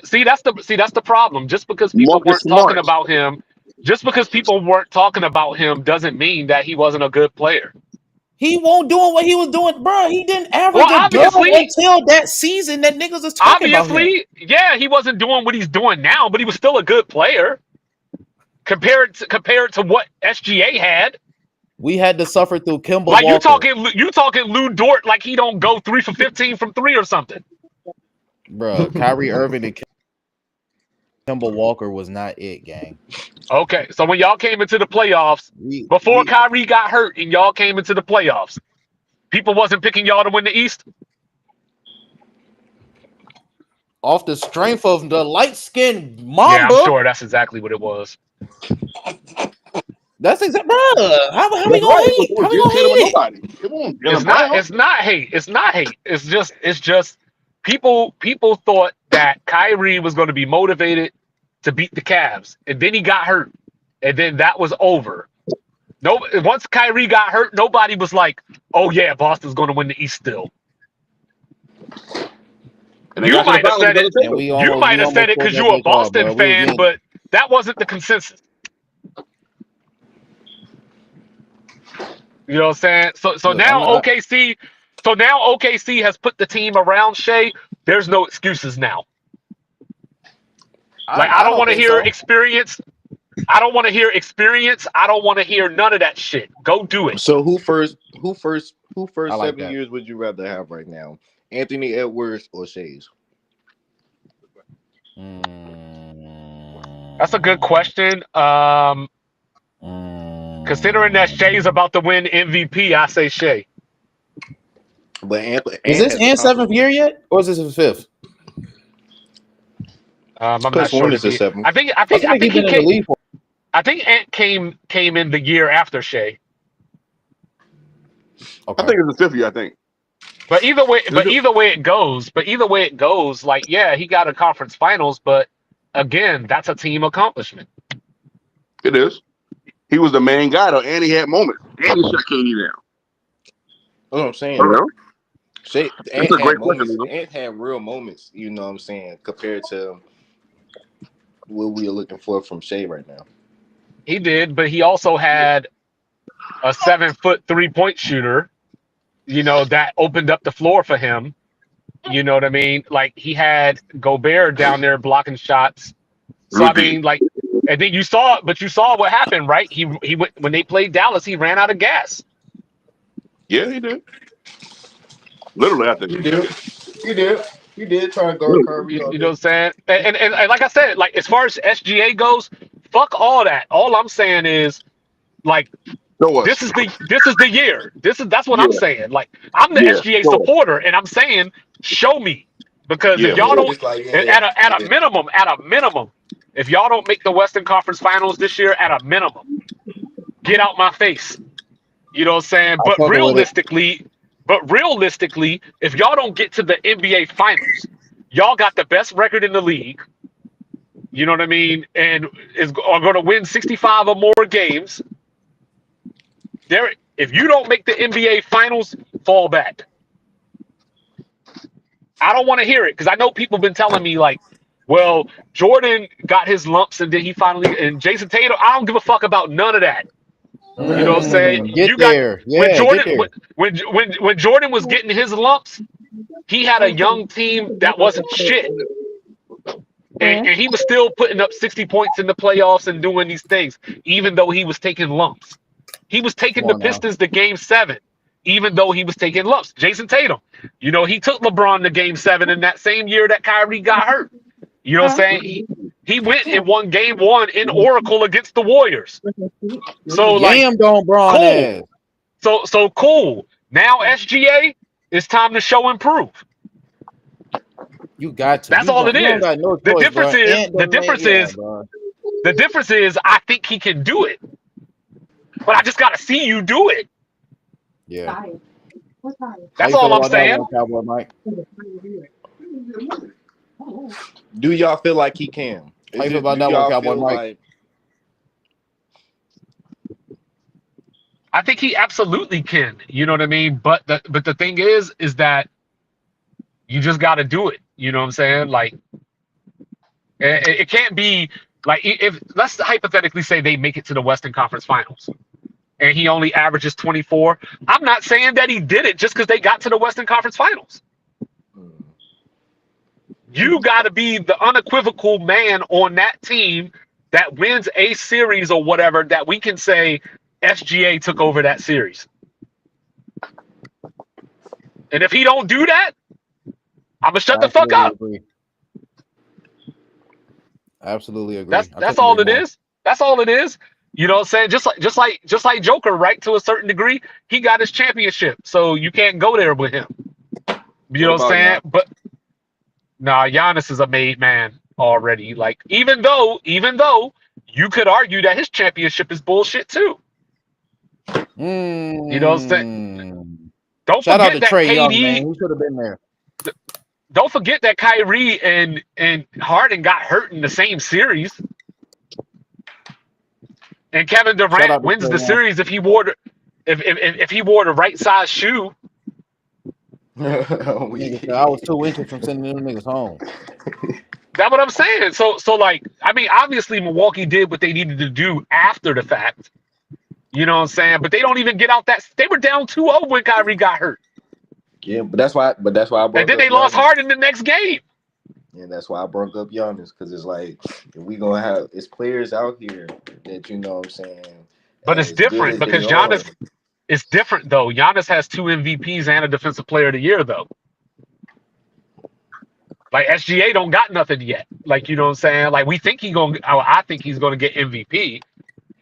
[SPEAKER 1] see that's the problem. Just because people
[SPEAKER 4] Marcus
[SPEAKER 1] weren't talking
[SPEAKER 4] Smart.
[SPEAKER 1] about him, doesn't mean that he wasn't a good player.
[SPEAKER 2] He won't doing what he was doing, bro. He didn't average
[SPEAKER 1] Well,
[SPEAKER 2] a dub
[SPEAKER 1] obviously-
[SPEAKER 2] until that season that niggas is talking about him.
[SPEAKER 1] Obviously, yeah, he wasn't doing what he's doing now, but he was still a good player compared to what SGA had.
[SPEAKER 2] We had to suffer through Kemba
[SPEAKER 1] Like
[SPEAKER 2] Walker.
[SPEAKER 1] you talking Lou Dort like he don't go 3 for 15 from 3 or something.
[SPEAKER 2] Bro, Kyrie Irving and Kemba Walker was not it, gang.
[SPEAKER 1] Okay, so when y'all came into the playoffs, before Kyrie got hurt and y'all came into the playoffs, people wasn't picking y'all to win the East?
[SPEAKER 2] Off the strength of the light-skinned Mamba.
[SPEAKER 1] Yeah, I'm sure that's exactly what it was.
[SPEAKER 2] That's exactly, bro. How we gonna hate? How we gonna hate it?
[SPEAKER 1] It's not hate. It's not hate. It's just people thought that Kyrie was going to be motivated to beat the Cavs, and then he got hurt, and then that was over. Once Kyrie got hurt, nobody was like, "Oh yeah, Boston's going to win the East still." You might have said it. You might have said it because you're a Boston fan, but that wasn't the consensus. You know what I'm saying? So now OKC has put the team around Shea. There's no excuses now. I don't want to hear experience. I don't want to hear experience. I don't want to hear none of that shit. Go do it.
[SPEAKER 3] So who first
[SPEAKER 2] like
[SPEAKER 3] 7
[SPEAKER 2] that.
[SPEAKER 3] years would you rather have right now? Anthony Edwards or Shays?
[SPEAKER 1] That's a good question. Considering that Shea's about to win MVP, I say Shea.
[SPEAKER 3] But
[SPEAKER 2] Is this Ant's 7th year yet, or is this his 5th?
[SPEAKER 1] I'm not sure.
[SPEAKER 3] Is a 7th.
[SPEAKER 1] I think Ant came in the year after Shea.
[SPEAKER 2] Okay.
[SPEAKER 4] I think it's the 5th year. I think.
[SPEAKER 1] But either way it goes. Like, yeah, he got a conference finals, but again, that's a team accomplishment.
[SPEAKER 4] It is. He was the main guy though, and he had moments. And he shot KD down.
[SPEAKER 3] That's what I'm saying.
[SPEAKER 4] You know?
[SPEAKER 3] Ant
[SPEAKER 4] a great
[SPEAKER 3] had
[SPEAKER 4] question,
[SPEAKER 3] moments.
[SPEAKER 4] Lou.
[SPEAKER 3] Ant had real moments. You know what I'm saying? Compared to what we are looking for from Shea right now.
[SPEAKER 1] He did, but he also had a 7-foot 3-point shooter, that opened up the floor for him. You know what I mean? Like, he had Gobert down there blocking shots. So I mean, like, and then you saw what happened, right? He went when they played Dallas, he ran out of gas.
[SPEAKER 4] Yeah, he did. Literally, I think
[SPEAKER 3] He did try to guard Kyrie.
[SPEAKER 1] You know what I'm saying? And like I said, like as far as SGA goes, fuck all that. All I'm saying is, like,
[SPEAKER 3] Show
[SPEAKER 1] This
[SPEAKER 3] us.
[SPEAKER 1] is the year. That's what
[SPEAKER 4] Yeah,
[SPEAKER 1] I'm saying. Like, I'm the
[SPEAKER 4] yeah,
[SPEAKER 1] SGA
[SPEAKER 4] sure.
[SPEAKER 1] supporter, and I'm saying, show me. Because if
[SPEAKER 4] Yeah,
[SPEAKER 1] y'all
[SPEAKER 3] Yeah,
[SPEAKER 1] don't,
[SPEAKER 3] just like
[SPEAKER 1] at a minimum, if y'all don't make the Western Conference Finals this year, at a minimum, get out my face. You know what I'm saying?
[SPEAKER 2] I fucking with it.
[SPEAKER 1] But realistically, if y'all don't get to the NBA Finals, y'all got the best record in the league. You know what I mean? And are going to win 65 or more games. There, if you don't make the NBA Finals, fall back. I don't want to hear it because I know people have been telling me like, well, Jordan got his lumps and then he finally and Jason Tatum. I don't give a fuck about none of that. You know what I'm saying?
[SPEAKER 2] Get
[SPEAKER 1] You got
[SPEAKER 2] there.
[SPEAKER 1] when
[SPEAKER 2] Yeah, get
[SPEAKER 1] Jordan
[SPEAKER 2] there.
[SPEAKER 1] when Jordan was getting his lumps, he had a young team that wasn't shit. And he was still putting up 60 points in the playoffs and doing these things, even though he was taking lumps. He was
[SPEAKER 2] Come
[SPEAKER 1] taking the
[SPEAKER 2] on now.
[SPEAKER 1] Pistons to game 7, even though he was taking lumps. Jason Tatum, you know, he took LeBron to game 7 in that same year that Kyrie got hurt. You know what I'm saying? He went and won game 1 in Oracle against the Warriors. So, like,
[SPEAKER 2] Yammed on Braun
[SPEAKER 1] cool.
[SPEAKER 2] ass.
[SPEAKER 1] So cool. Now, SGA, it's time to show and prove.
[SPEAKER 2] You got to.
[SPEAKER 1] That's
[SPEAKER 2] You
[SPEAKER 1] all
[SPEAKER 2] don't.
[SPEAKER 1] it
[SPEAKER 2] You don't
[SPEAKER 1] is.
[SPEAKER 2] got no
[SPEAKER 1] The
[SPEAKER 2] choice, bro.
[SPEAKER 1] difference is,
[SPEAKER 2] And the man, yeah, bro.
[SPEAKER 1] the difference is, I think he can do it, but I just got to see you do it.
[SPEAKER 2] Yeah. How
[SPEAKER 1] That's
[SPEAKER 2] you feel
[SPEAKER 1] all I'm
[SPEAKER 2] about that
[SPEAKER 1] saying.
[SPEAKER 2] one, Cowboy Mike?
[SPEAKER 3] Do y'all feel like he can?
[SPEAKER 2] How you feel about that one, Cowboy Mike?
[SPEAKER 3] Like,
[SPEAKER 1] I think he absolutely can. You know what I mean? But the thing is that you just got to do it. You know what I'm saying? Like, it can't be like, if let's hypothetically say they make it to the Western Conference Finals and he only averages 24. I'm not saying that he did it just because they got to the Western Conference Finals. You got to be the unequivocal man on that team that wins a series or whatever, that we can say SGA took over that series. And if he don't do that, I'm gonna shut the fuck
[SPEAKER 2] Absolutely
[SPEAKER 1] up.
[SPEAKER 2] agree. Absolutely agree.
[SPEAKER 1] That's all it is. That's all it is. You know what I'm saying? Just like Joker, right? To a certain degree, he got his championship, so you can't go there with him. You know what I'm saying?
[SPEAKER 3] Giannis?
[SPEAKER 1] But nah, Giannis is a made man already. Like, even though you could argue that his championship is bullshit too. You know what I'm saying? Don't
[SPEAKER 2] Shout out
[SPEAKER 1] forget
[SPEAKER 2] to
[SPEAKER 1] that
[SPEAKER 2] Trey Young, man.
[SPEAKER 1] KD.
[SPEAKER 2] He should have been there.
[SPEAKER 1] Don't forget that Kyrie and Harden got hurt in the same series. And Kevin
[SPEAKER 2] Shout
[SPEAKER 1] Durant
[SPEAKER 2] out to
[SPEAKER 1] wins
[SPEAKER 2] Trey
[SPEAKER 1] the
[SPEAKER 2] Young.
[SPEAKER 1] series if he wore if he wore the right size shoe.
[SPEAKER 2] Nigga said I was 2 inches from sending them niggas home.
[SPEAKER 1] That's what I'm saying. So like, I mean, obviously Milwaukee did what they needed to do after the fact. You know what I'm saying? But they don't even get out that. They were down 2-0 when Kyrie got hurt.
[SPEAKER 3] Yeah, but that's why I brought
[SPEAKER 1] And then
[SPEAKER 3] up
[SPEAKER 1] they lost
[SPEAKER 3] Giannis.
[SPEAKER 1] Harden the next game.
[SPEAKER 3] And that's why I brought up Giannis, because it's like, if we gonna have it's players out here that, you know what I'm saying,
[SPEAKER 1] But it's
[SPEAKER 3] as good
[SPEAKER 1] different
[SPEAKER 3] as they
[SPEAKER 1] because
[SPEAKER 3] are.
[SPEAKER 1] Giannis. It's different though. Giannis has 2 MVPs and a Defensive Player of the Year though. Like, SGA don't got nothing yet. Like, you know what I'm saying? Like, we think I think he's gonna get MVP.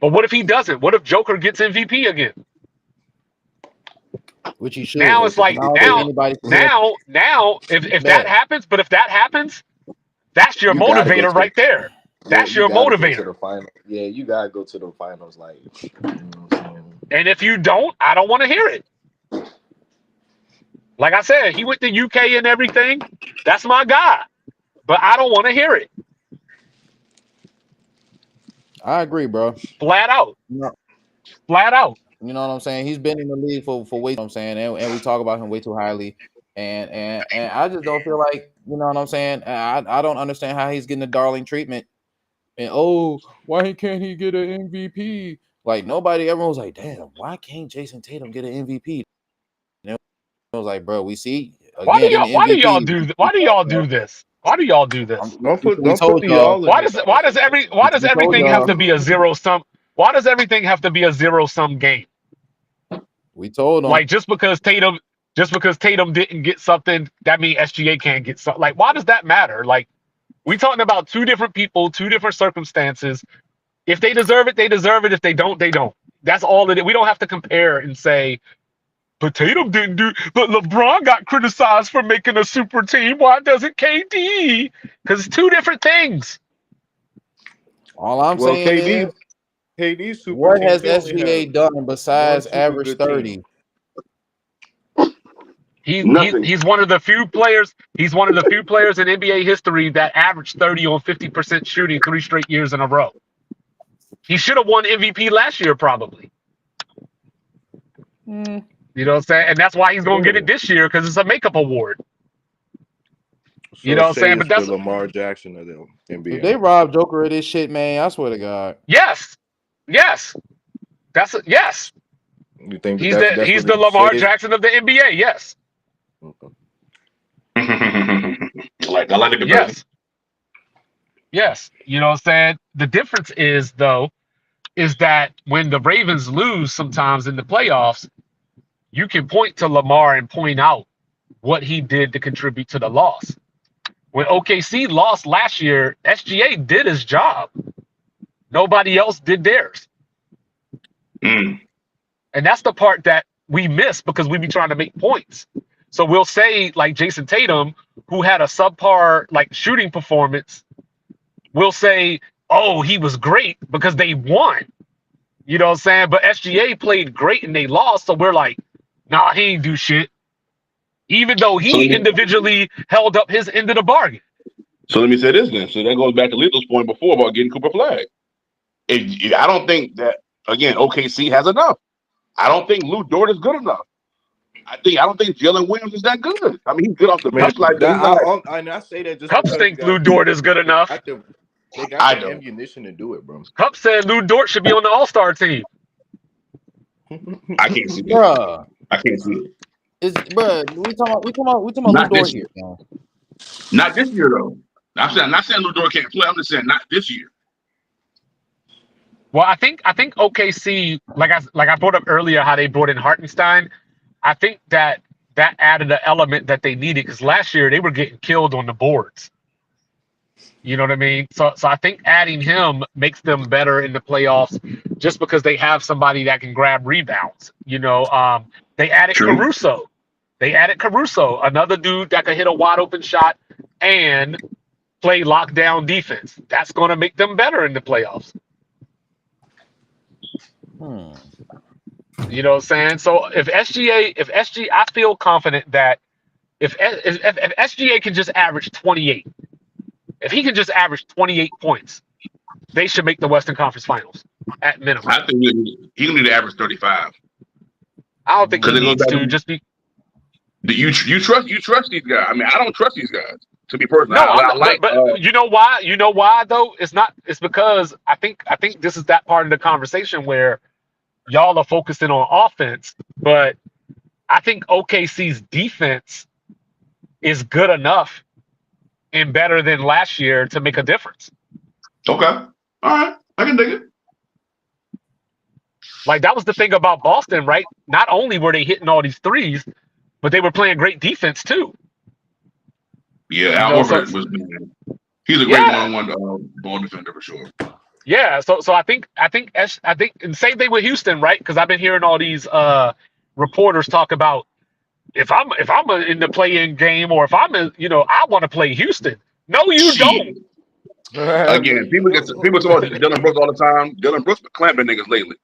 [SPEAKER 1] But what if he doesn't? What if Joker gets MVP again?
[SPEAKER 2] Which he should.
[SPEAKER 1] Now it's like,
[SPEAKER 2] I don't think anybody can hear
[SPEAKER 1] if that happens, but if that happens, that's your
[SPEAKER 3] You gotta go
[SPEAKER 1] motivator
[SPEAKER 3] to
[SPEAKER 1] right there. That's your
[SPEAKER 3] gotta go to
[SPEAKER 1] motivator.
[SPEAKER 3] the final. Yeah, you gotta go to the finals. Like, you know what I'm saying?
[SPEAKER 1] And if you don't, I don't want to hear it. Like I said, he went to UK and everything. That's my guy. But I don't want to hear it.
[SPEAKER 2] I agree, bro.
[SPEAKER 1] Flat out.
[SPEAKER 2] No.
[SPEAKER 1] Flat out.
[SPEAKER 2] You know what I'm saying? He's been in the league for way. You know what I'm saying, and we talk about him way too highly. And I just don't feel like, you know what I'm saying. I don't understand how he's getting the darling treatment. And why can't he get an MVP? Like, nobody, everyone was like, damn, why can't Jason Tatum get an MVP? And it was like, bro, we see again.
[SPEAKER 1] Why do y'all do this? Why do y'all do this?
[SPEAKER 3] Don't put the y'all.
[SPEAKER 1] Why does everything have to be a zero sum? Why does everything have to be a zero sum game?
[SPEAKER 2] We told him,
[SPEAKER 1] Like, just because Tatum didn't get something, that means SGA can't get something. Like, why does that matter? Like, we talking about 2 different people, 2 different circumstances. If they deserve it, they deserve it. If they don't, they don't. That's all it is. We don't have to compare and say, but Tatum didn't do, but LeBron got criticized for making a super team. Why doesn't KD? Because it's two different things.
[SPEAKER 2] All I'm
[SPEAKER 3] Well,
[SPEAKER 2] saying is,
[SPEAKER 3] KD's super
[SPEAKER 2] what
[SPEAKER 3] team.
[SPEAKER 2] has
[SPEAKER 3] He only
[SPEAKER 2] SGA
[SPEAKER 3] had
[SPEAKER 2] done besides
[SPEAKER 3] super
[SPEAKER 2] average
[SPEAKER 3] good team.
[SPEAKER 2] 30?
[SPEAKER 4] Nothing.
[SPEAKER 1] He's one of the few players. He's one of the few players in NBA history that averaged 30 on 50% shooting 3 straight years in a row. He should have won MVP last year, probably. You know what I'm saying? And that's why he's going to get it this year, because it's a makeup award.
[SPEAKER 3] So
[SPEAKER 1] You know what I'm
[SPEAKER 3] Shea
[SPEAKER 1] saying?
[SPEAKER 3] is
[SPEAKER 1] But that's
[SPEAKER 3] the Lamar Jackson of the
[SPEAKER 2] If
[SPEAKER 3] NBA.
[SPEAKER 2] they rob Joker of this shit, man, I swear to God.
[SPEAKER 1] yes. That's yes.
[SPEAKER 3] You think
[SPEAKER 1] He's
[SPEAKER 3] that's
[SPEAKER 1] the
[SPEAKER 3] what
[SPEAKER 1] Lamar
[SPEAKER 3] Shea is?
[SPEAKER 1] Jackson of the NBA. Yes.
[SPEAKER 3] Okay.
[SPEAKER 4] I like the comparison.
[SPEAKER 1] Yes. Yes. You know what I'm saying? The difference is, though, is that when the Ravens lose sometimes in the playoffs, you can point to Lamar and point out what he did to contribute to the loss. When OKC lost last year, SGA did his job. Nobody else did theirs.
[SPEAKER 4] Mm.
[SPEAKER 1] And that's the part that we miss because we be trying to make points. So we'll say, like Jason Tatum, who had a subpar like shooting performance, we'll say, oh, he was great because they won. You know what I'm saying? But SGA played great and they lost. So we're like, nah, he ain't do shit. Even though he individually held up his end of the bargain.
[SPEAKER 4] So let me say this then. So that goes back to Lito's point before about getting Cooper Flag. I don't think that, again, OKC has enough. I don't think Lou Dort is good enough. I don't think Jalen Williams is that good. I mean, he's good off the bench like that.
[SPEAKER 3] I say that just
[SPEAKER 1] Cup
[SPEAKER 3] because
[SPEAKER 1] think Lou Dort is good enough.
[SPEAKER 3] They got the ammunition to do it, bro.
[SPEAKER 1] Cup said Lou Dort should be on the All-Star team.
[SPEAKER 4] I can't see that.
[SPEAKER 2] Bruh.
[SPEAKER 4] I can't see it.
[SPEAKER 2] We talking about Lou Dort here, man.
[SPEAKER 4] Not this year though. I'm not saying Lou Dort can't play. I'm just saying not this year.
[SPEAKER 1] Well, I think OKC, like I brought up earlier, how they brought in Hartenstein. I think that added an element that they needed because last year they were getting killed on the boards. You know what I mean? So I think adding him makes them better in the playoffs, just because they have somebody that can grab rebounds. You know, they added Caruso. Another dude that could hit a wide open shot and play lockdown defense. That's going to make them better in the playoffs. You know what I'm saying? So if SGA, I feel confident that if SGA can just average 28, if he can just average 28 points, they should make the Western Conference Finals at minimum.
[SPEAKER 4] I think he need to average 35.
[SPEAKER 1] I don't think he needs to. Just be.
[SPEAKER 4] You trust these guys? I mean, I don't trust these guys. To be personal,
[SPEAKER 1] no, but you know why? You know why though? It's not. It's because I think this is that part of the conversation where y'all are focusing on offense, but I think OKC's defense is good enough and better than last year to make a difference.
[SPEAKER 4] Okay. All right. I can dig it.
[SPEAKER 1] Like, that was the thing about Boston, right? Not only were they hitting all these threes, but they were playing great defense too.
[SPEAKER 4] Yeah, Al Horford was. He's a great one-on-one ball defender for sure.
[SPEAKER 1] Yeah, so I think, and same thing with Houston, right? Because I've been hearing all these reporters talk about if I'm in the play-in game, or if I'm in, I want to play Houston. No, you don't.
[SPEAKER 4] Again, people talk about Dylan Brooks all the time. Dylan Brooks been clamping niggas lately.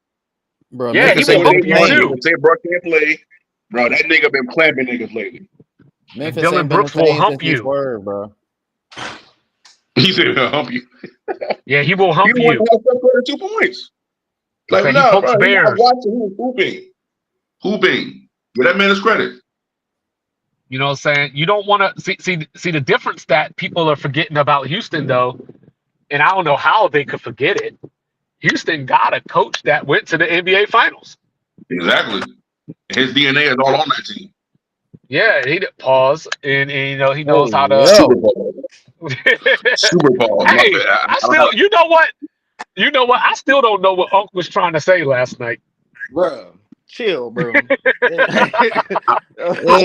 [SPEAKER 2] Bro,
[SPEAKER 1] yeah, he will hump you too.
[SPEAKER 4] Say Brooks can't play, bro. That nigga been clamping niggas lately.
[SPEAKER 1] Dylan Brooks will hump you,
[SPEAKER 2] bro.
[SPEAKER 4] He said he'll hump you.
[SPEAKER 1] Yeah, he will hump you.
[SPEAKER 4] He won 2 points. Like, no,
[SPEAKER 1] he pokes bears.
[SPEAKER 4] I'm watching him hooping. Give that man his credit.
[SPEAKER 1] You know what I'm saying? You don't want to see the difference that people are forgetting about Houston, though, and I don't know how they could forget it. Houston got a coach that went to the NBA Finals.
[SPEAKER 4] Exactly. His DNA is all on that team.
[SPEAKER 1] Yeah, he did pause, and he knows how to
[SPEAKER 4] super pause. Super pause.
[SPEAKER 1] Hey, you know what? I still don't know what Unc was trying to say last night.
[SPEAKER 3] Bro, chill, bro.
[SPEAKER 1] I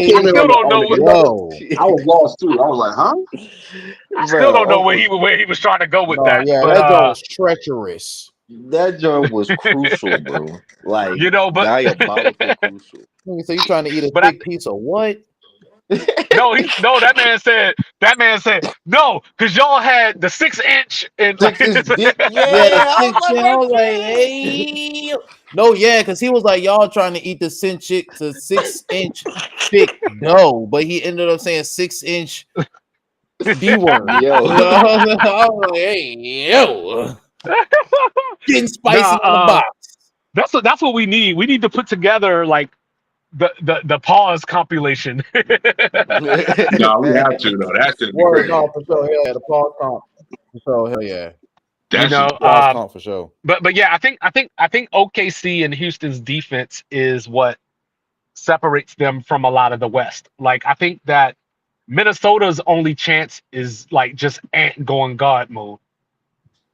[SPEAKER 1] still don't know what.
[SPEAKER 4] I was lost too. I was like, huh?
[SPEAKER 1] I still don't know where he was trying to go with that.
[SPEAKER 2] Yeah,
[SPEAKER 1] but,
[SPEAKER 2] that was treacherous.
[SPEAKER 5] That joint was crucial, bro. Like
[SPEAKER 1] You know, but
[SPEAKER 5] diabolical crucial.
[SPEAKER 2] So you trying to eat a
[SPEAKER 1] but
[SPEAKER 2] thick piece of what?
[SPEAKER 1] no, that man said no, because y'all had the 6-inch and like
[SPEAKER 5] 6 inch dick.
[SPEAKER 2] Yeah, the
[SPEAKER 5] Yeah, I was
[SPEAKER 2] 6 inch. I was like,
[SPEAKER 5] like,
[SPEAKER 2] hey. No, yeah, because he was like, y'all trying to eat the 6-inch thick dough, but he ended up saying 6-inch B word.
[SPEAKER 5] yo.
[SPEAKER 2] I was like, hey, yo, getting spicy
[SPEAKER 1] nah,
[SPEAKER 2] in the box.
[SPEAKER 1] that's what we need. We need to put together like the pause compilation.
[SPEAKER 4] No, we have to though. That should be
[SPEAKER 2] Word,
[SPEAKER 4] crazy.
[SPEAKER 2] no, for sure. Hell yeah, the pause comp. For sure, hell yeah.
[SPEAKER 1] You
[SPEAKER 4] That should
[SPEAKER 1] know,
[SPEAKER 2] Pause comp for sure.
[SPEAKER 1] but yeah, I think OKC and Houston's defense is what separates them from a lot of the West. Like I think that Minnesota's only chance is like just Ant going God mode.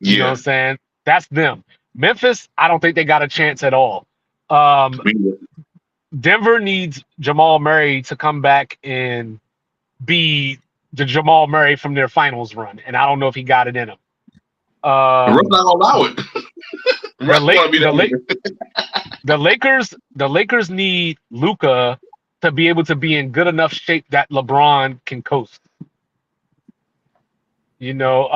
[SPEAKER 1] You know what I'm
[SPEAKER 4] yeah.
[SPEAKER 1] saying? That's them. Memphis, I don't think they got a chance at all. Um, Denver needs Jamal Murray to come back and be the Jamal Murray from their finals run, and I don't know if he got it in him.
[SPEAKER 4] Russ not gonna allow it. Russ want to be that nigga.
[SPEAKER 1] The Lakers need Luka to be able to be in good enough shape that LeBron can coast. You know,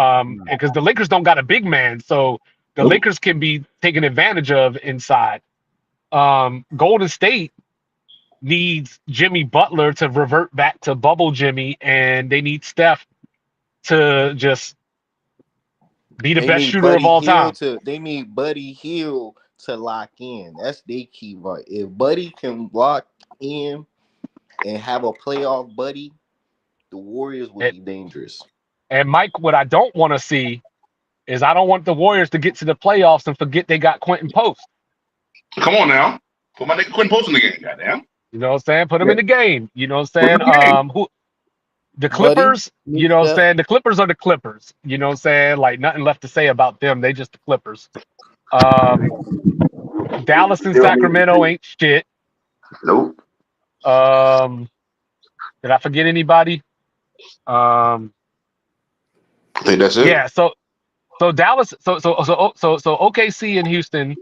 [SPEAKER 1] because the Lakers don't got a big man, so the
[SPEAKER 4] Nope.
[SPEAKER 1] Lakers can be taken advantage of inside. Golden State needs Jimmy Butler to revert back to bubble Jimmy, and they need Steph to just be the
[SPEAKER 5] They
[SPEAKER 1] best
[SPEAKER 5] need
[SPEAKER 1] shooter of
[SPEAKER 5] Buddy
[SPEAKER 1] all
[SPEAKER 5] Hield
[SPEAKER 1] time.
[SPEAKER 5] to lock in. That's their key, right? If Buddy can lock in and have a playoff buddy, the Warriors would
[SPEAKER 1] And,
[SPEAKER 5] be dangerous.
[SPEAKER 1] and Mike, what I don't want to see is I don't want the Warriors to get to the playoffs and forget they got Quentin Post.
[SPEAKER 4] Come on now. Put my nigga Quinn Post in the game, goddamn.
[SPEAKER 1] You know what I'm saying? Put them
[SPEAKER 4] Yeah.
[SPEAKER 1] in the game. You know what I'm
[SPEAKER 4] Put him
[SPEAKER 1] saying?
[SPEAKER 4] in the game.
[SPEAKER 1] The
[SPEAKER 2] Buddy,
[SPEAKER 1] Clippers, you know what I'm saying? The Clippers are the Clippers. You know what I'm saying? Like nothing left to say about them. They just the Clippers. Dallas and
[SPEAKER 4] Still need to
[SPEAKER 1] Sacramento
[SPEAKER 4] see.
[SPEAKER 1] ain't shit.
[SPEAKER 4] Nope.
[SPEAKER 1] Did I forget anybody?
[SPEAKER 4] I think that's it.
[SPEAKER 1] Yeah, so Dallas, so OKC and Houston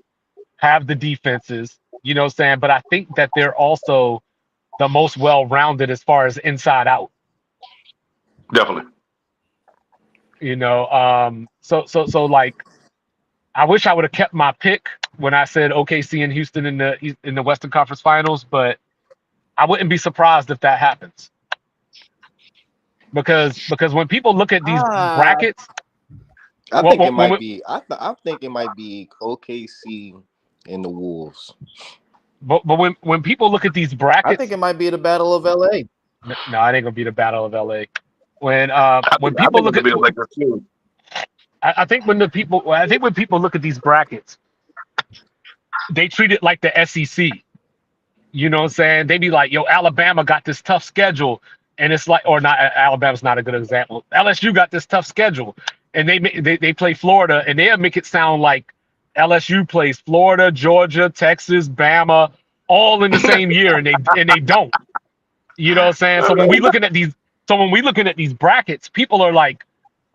[SPEAKER 1] have the defenses, you know what I'm saying? But I think that they're also the most well-rounded as far as inside out.
[SPEAKER 4] Definitely.
[SPEAKER 1] You know, so like I wish I would have kept my pick when I said OKC and Houston in the Western Conference Finals, but I wouldn't be surprised if that happens. Because when people look at these brackets,
[SPEAKER 5] I think it might
[SPEAKER 1] when,
[SPEAKER 5] be. I think it might be OKC and the Wolves.
[SPEAKER 1] but when people look at these
[SPEAKER 2] I
[SPEAKER 1] brackets,
[SPEAKER 2] think it might be the Battle of LA.
[SPEAKER 1] no, it ain't gonna be the Battle of LA. When
[SPEAKER 4] I
[SPEAKER 1] people
[SPEAKER 4] think
[SPEAKER 1] look
[SPEAKER 4] it's
[SPEAKER 1] at,
[SPEAKER 4] gonna be like this too.
[SPEAKER 1] I think when people look at these brackets, they treat it like the SEC. You know what I'm saying? They be like, yo, Alabama got this tough schedule. And it's like, or not, Alabama's not a good example. LSU got this tough schedule. And they play Florida, and they'll make it sound like LSU plays Florida, Georgia, Texas, Bama, all in the same year, and they don't. You know what I'm saying? So when we looking at these brackets, people are like,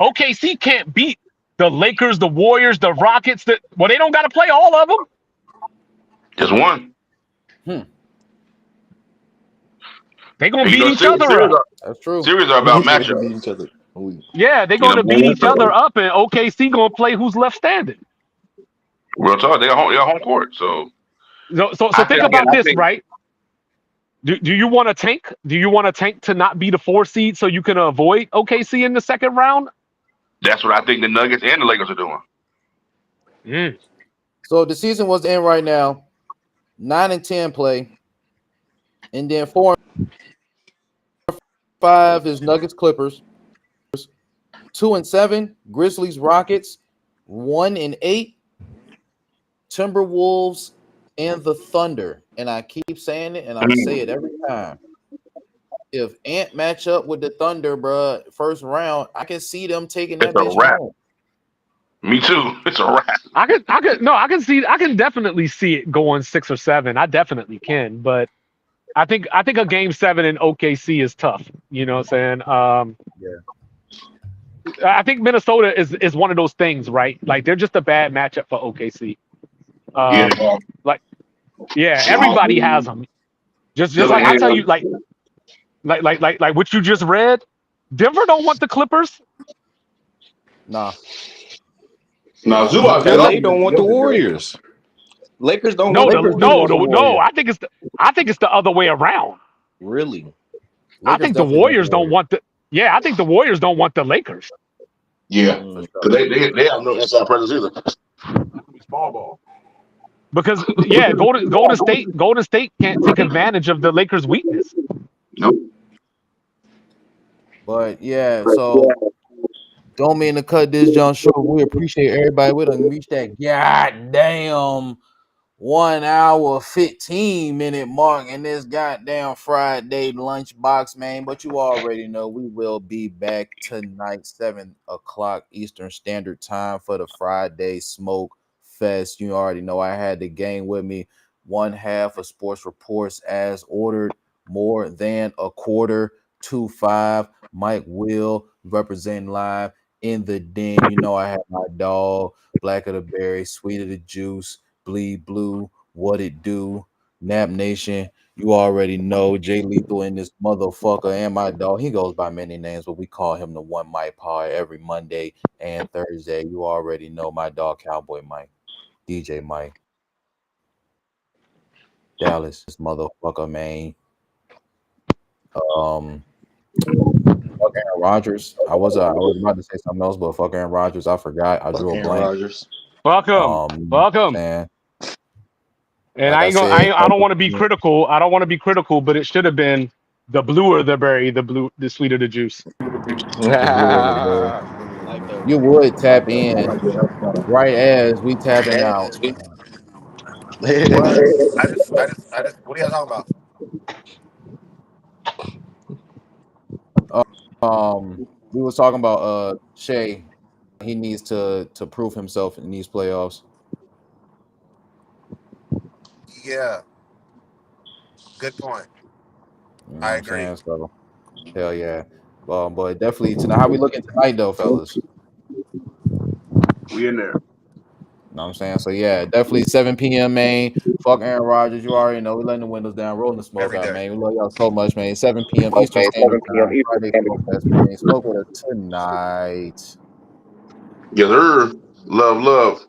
[SPEAKER 1] OKC can't beat the Lakers, the Warriors, the Rockets. Well, they don't got to play all of them.
[SPEAKER 4] Just one.
[SPEAKER 1] They're gonna
[SPEAKER 4] And,
[SPEAKER 1] beat each other up.
[SPEAKER 2] That's true.
[SPEAKER 4] Series are about
[SPEAKER 5] They can
[SPEAKER 4] matchups.
[SPEAKER 5] beat each other.
[SPEAKER 1] Yeah, they're
[SPEAKER 4] You know,
[SPEAKER 1] gonna beat each other up, and OKC gonna play who's left standing.
[SPEAKER 4] real talk. They got home court. So
[SPEAKER 1] So think about this, right? Do you want to tank? Do you want to tank to not be the 4 seed so you can avoid OKC in the second round?
[SPEAKER 4] that's what I think the Nuggets and the Lakers are doing.
[SPEAKER 2] So the season was in right now. 9-10 play, and then 4-5 is Nuggets Clippers. 2-7 Grizzlies Rockets. 1-8 Timberwolves and the Thunder. And I keep saying it, and I say it every time. If Ant match up with the Thunder, bro, first round, I can see them taking that
[SPEAKER 4] It's a
[SPEAKER 2] bitch
[SPEAKER 4] wrap.
[SPEAKER 2] home.
[SPEAKER 4] Me too. It's a wrap.
[SPEAKER 1] I can definitely see it going 6 or 7. I definitely can, but I think a game 7 in OKC is tough. You know what I'm saying? I think Minnesota is one of those things, right? Like they're just a bad matchup for OKC.
[SPEAKER 4] Yeah.
[SPEAKER 1] Like yeah, everybody has them. Just like I tell you, like what you just read. Denver don't want the Clippers.
[SPEAKER 2] Nah.
[SPEAKER 4] No, Zubac got
[SPEAKER 5] LA
[SPEAKER 4] all
[SPEAKER 5] don't want the Warriors. Lakers don't
[SPEAKER 1] No,
[SPEAKER 5] want the
[SPEAKER 1] the
[SPEAKER 2] Lakers do
[SPEAKER 1] no,
[SPEAKER 2] want
[SPEAKER 5] Warriors.
[SPEAKER 2] the
[SPEAKER 1] the no.
[SPEAKER 2] Warriors.
[SPEAKER 1] I think it's the other way around.
[SPEAKER 5] Really?
[SPEAKER 1] I
[SPEAKER 2] Lakers
[SPEAKER 1] think the
[SPEAKER 2] definitely want the
[SPEAKER 1] Warriors don't
[SPEAKER 2] Warriors
[SPEAKER 1] want the. Yeah, I think the Warriors don't want the Lakers
[SPEAKER 4] Yeah,
[SPEAKER 2] for
[SPEAKER 5] Mm.
[SPEAKER 2] sure.
[SPEAKER 4] because they have no inside presence either. Small ball.
[SPEAKER 1] because yeah, Golden State can't take advantage of the Lakers' weakness.
[SPEAKER 4] Nope.
[SPEAKER 2] But yeah, so don't mean to cut this jump short. We appreciate everybody. We done reached that goddamn 1 hour 15-minute mark in this goddamn Friday lunchbox, man. But you already know we will be back tonight, 7 o'clock Eastern Standard Time for the Friday Smoke Fest. You already know I had the gang with me. One half of Sports Reports as ordered, more than a quarter to 5. Mike Will representing live in the den. You know I have my dog, Black of the Berry, Sweet of the Juice, Bleed Blue, What It Do, Nap Nation. You already know Jay Lethal in this motherfucker and my dog. He goes by many names, but we call him the One Mike Pie every Monday and Thursday. You already know my dog, Cowboy Mike, DJ Mike, Dallas, this motherfucker, man. Fuck Aaron Rodgers. I was about to say something else, but fuck Aaron Rodgers. I forgot. I
[SPEAKER 5] Fuck
[SPEAKER 2] drew a
[SPEAKER 5] Aaron
[SPEAKER 2] blank.
[SPEAKER 5] Rodgers.
[SPEAKER 1] Welcome.
[SPEAKER 2] Man,
[SPEAKER 1] And
[SPEAKER 2] like
[SPEAKER 1] I
[SPEAKER 2] I
[SPEAKER 1] ain't gonna.
[SPEAKER 2] said,
[SPEAKER 1] I don't want to be critical. I don't want to be critical, but it should have been the bluer the berry, the sweeter the juice.
[SPEAKER 2] the blue of the berry.
[SPEAKER 5] Like that
[SPEAKER 2] You
[SPEAKER 5] one.
[SPEAKER 2] would tap in right as we tapping out. What?
[SPEAKER 6] What are y'all talking about?
[SPEAKER 2] We was talking about Shea. He needs to prove himself in these playoffs.
[SPEAKER 6] Yeah, good point.
[SPEAKER 2] You know what
[SPEAKER 6] I
[SPEAKER 2] I'm
[SPEAKER 6] agree.
[SPEAKER 2] saying? So hell yeah. But definitely tonight. How we looking tonight though, fellas?
[SPEAKER 4] We in there.
[SPEAKER 2] You know what I'm saying? So yeah, definitely 7 p.m. man. Fuck Aaron Rodgers. You already know we letting the windows down, rolling the smoke
[SPEAKER 6] Every
[SPEAKER 2] out,
[SPEAKER 6] day.
[SPEAKER 2] man. We love y'all so much, man. 7 p.m. Eastern Standard Time. Friday Smoke Fest, man. Smoke with us tonight.
[SPEAKER 4] Yes, sir. Love, love.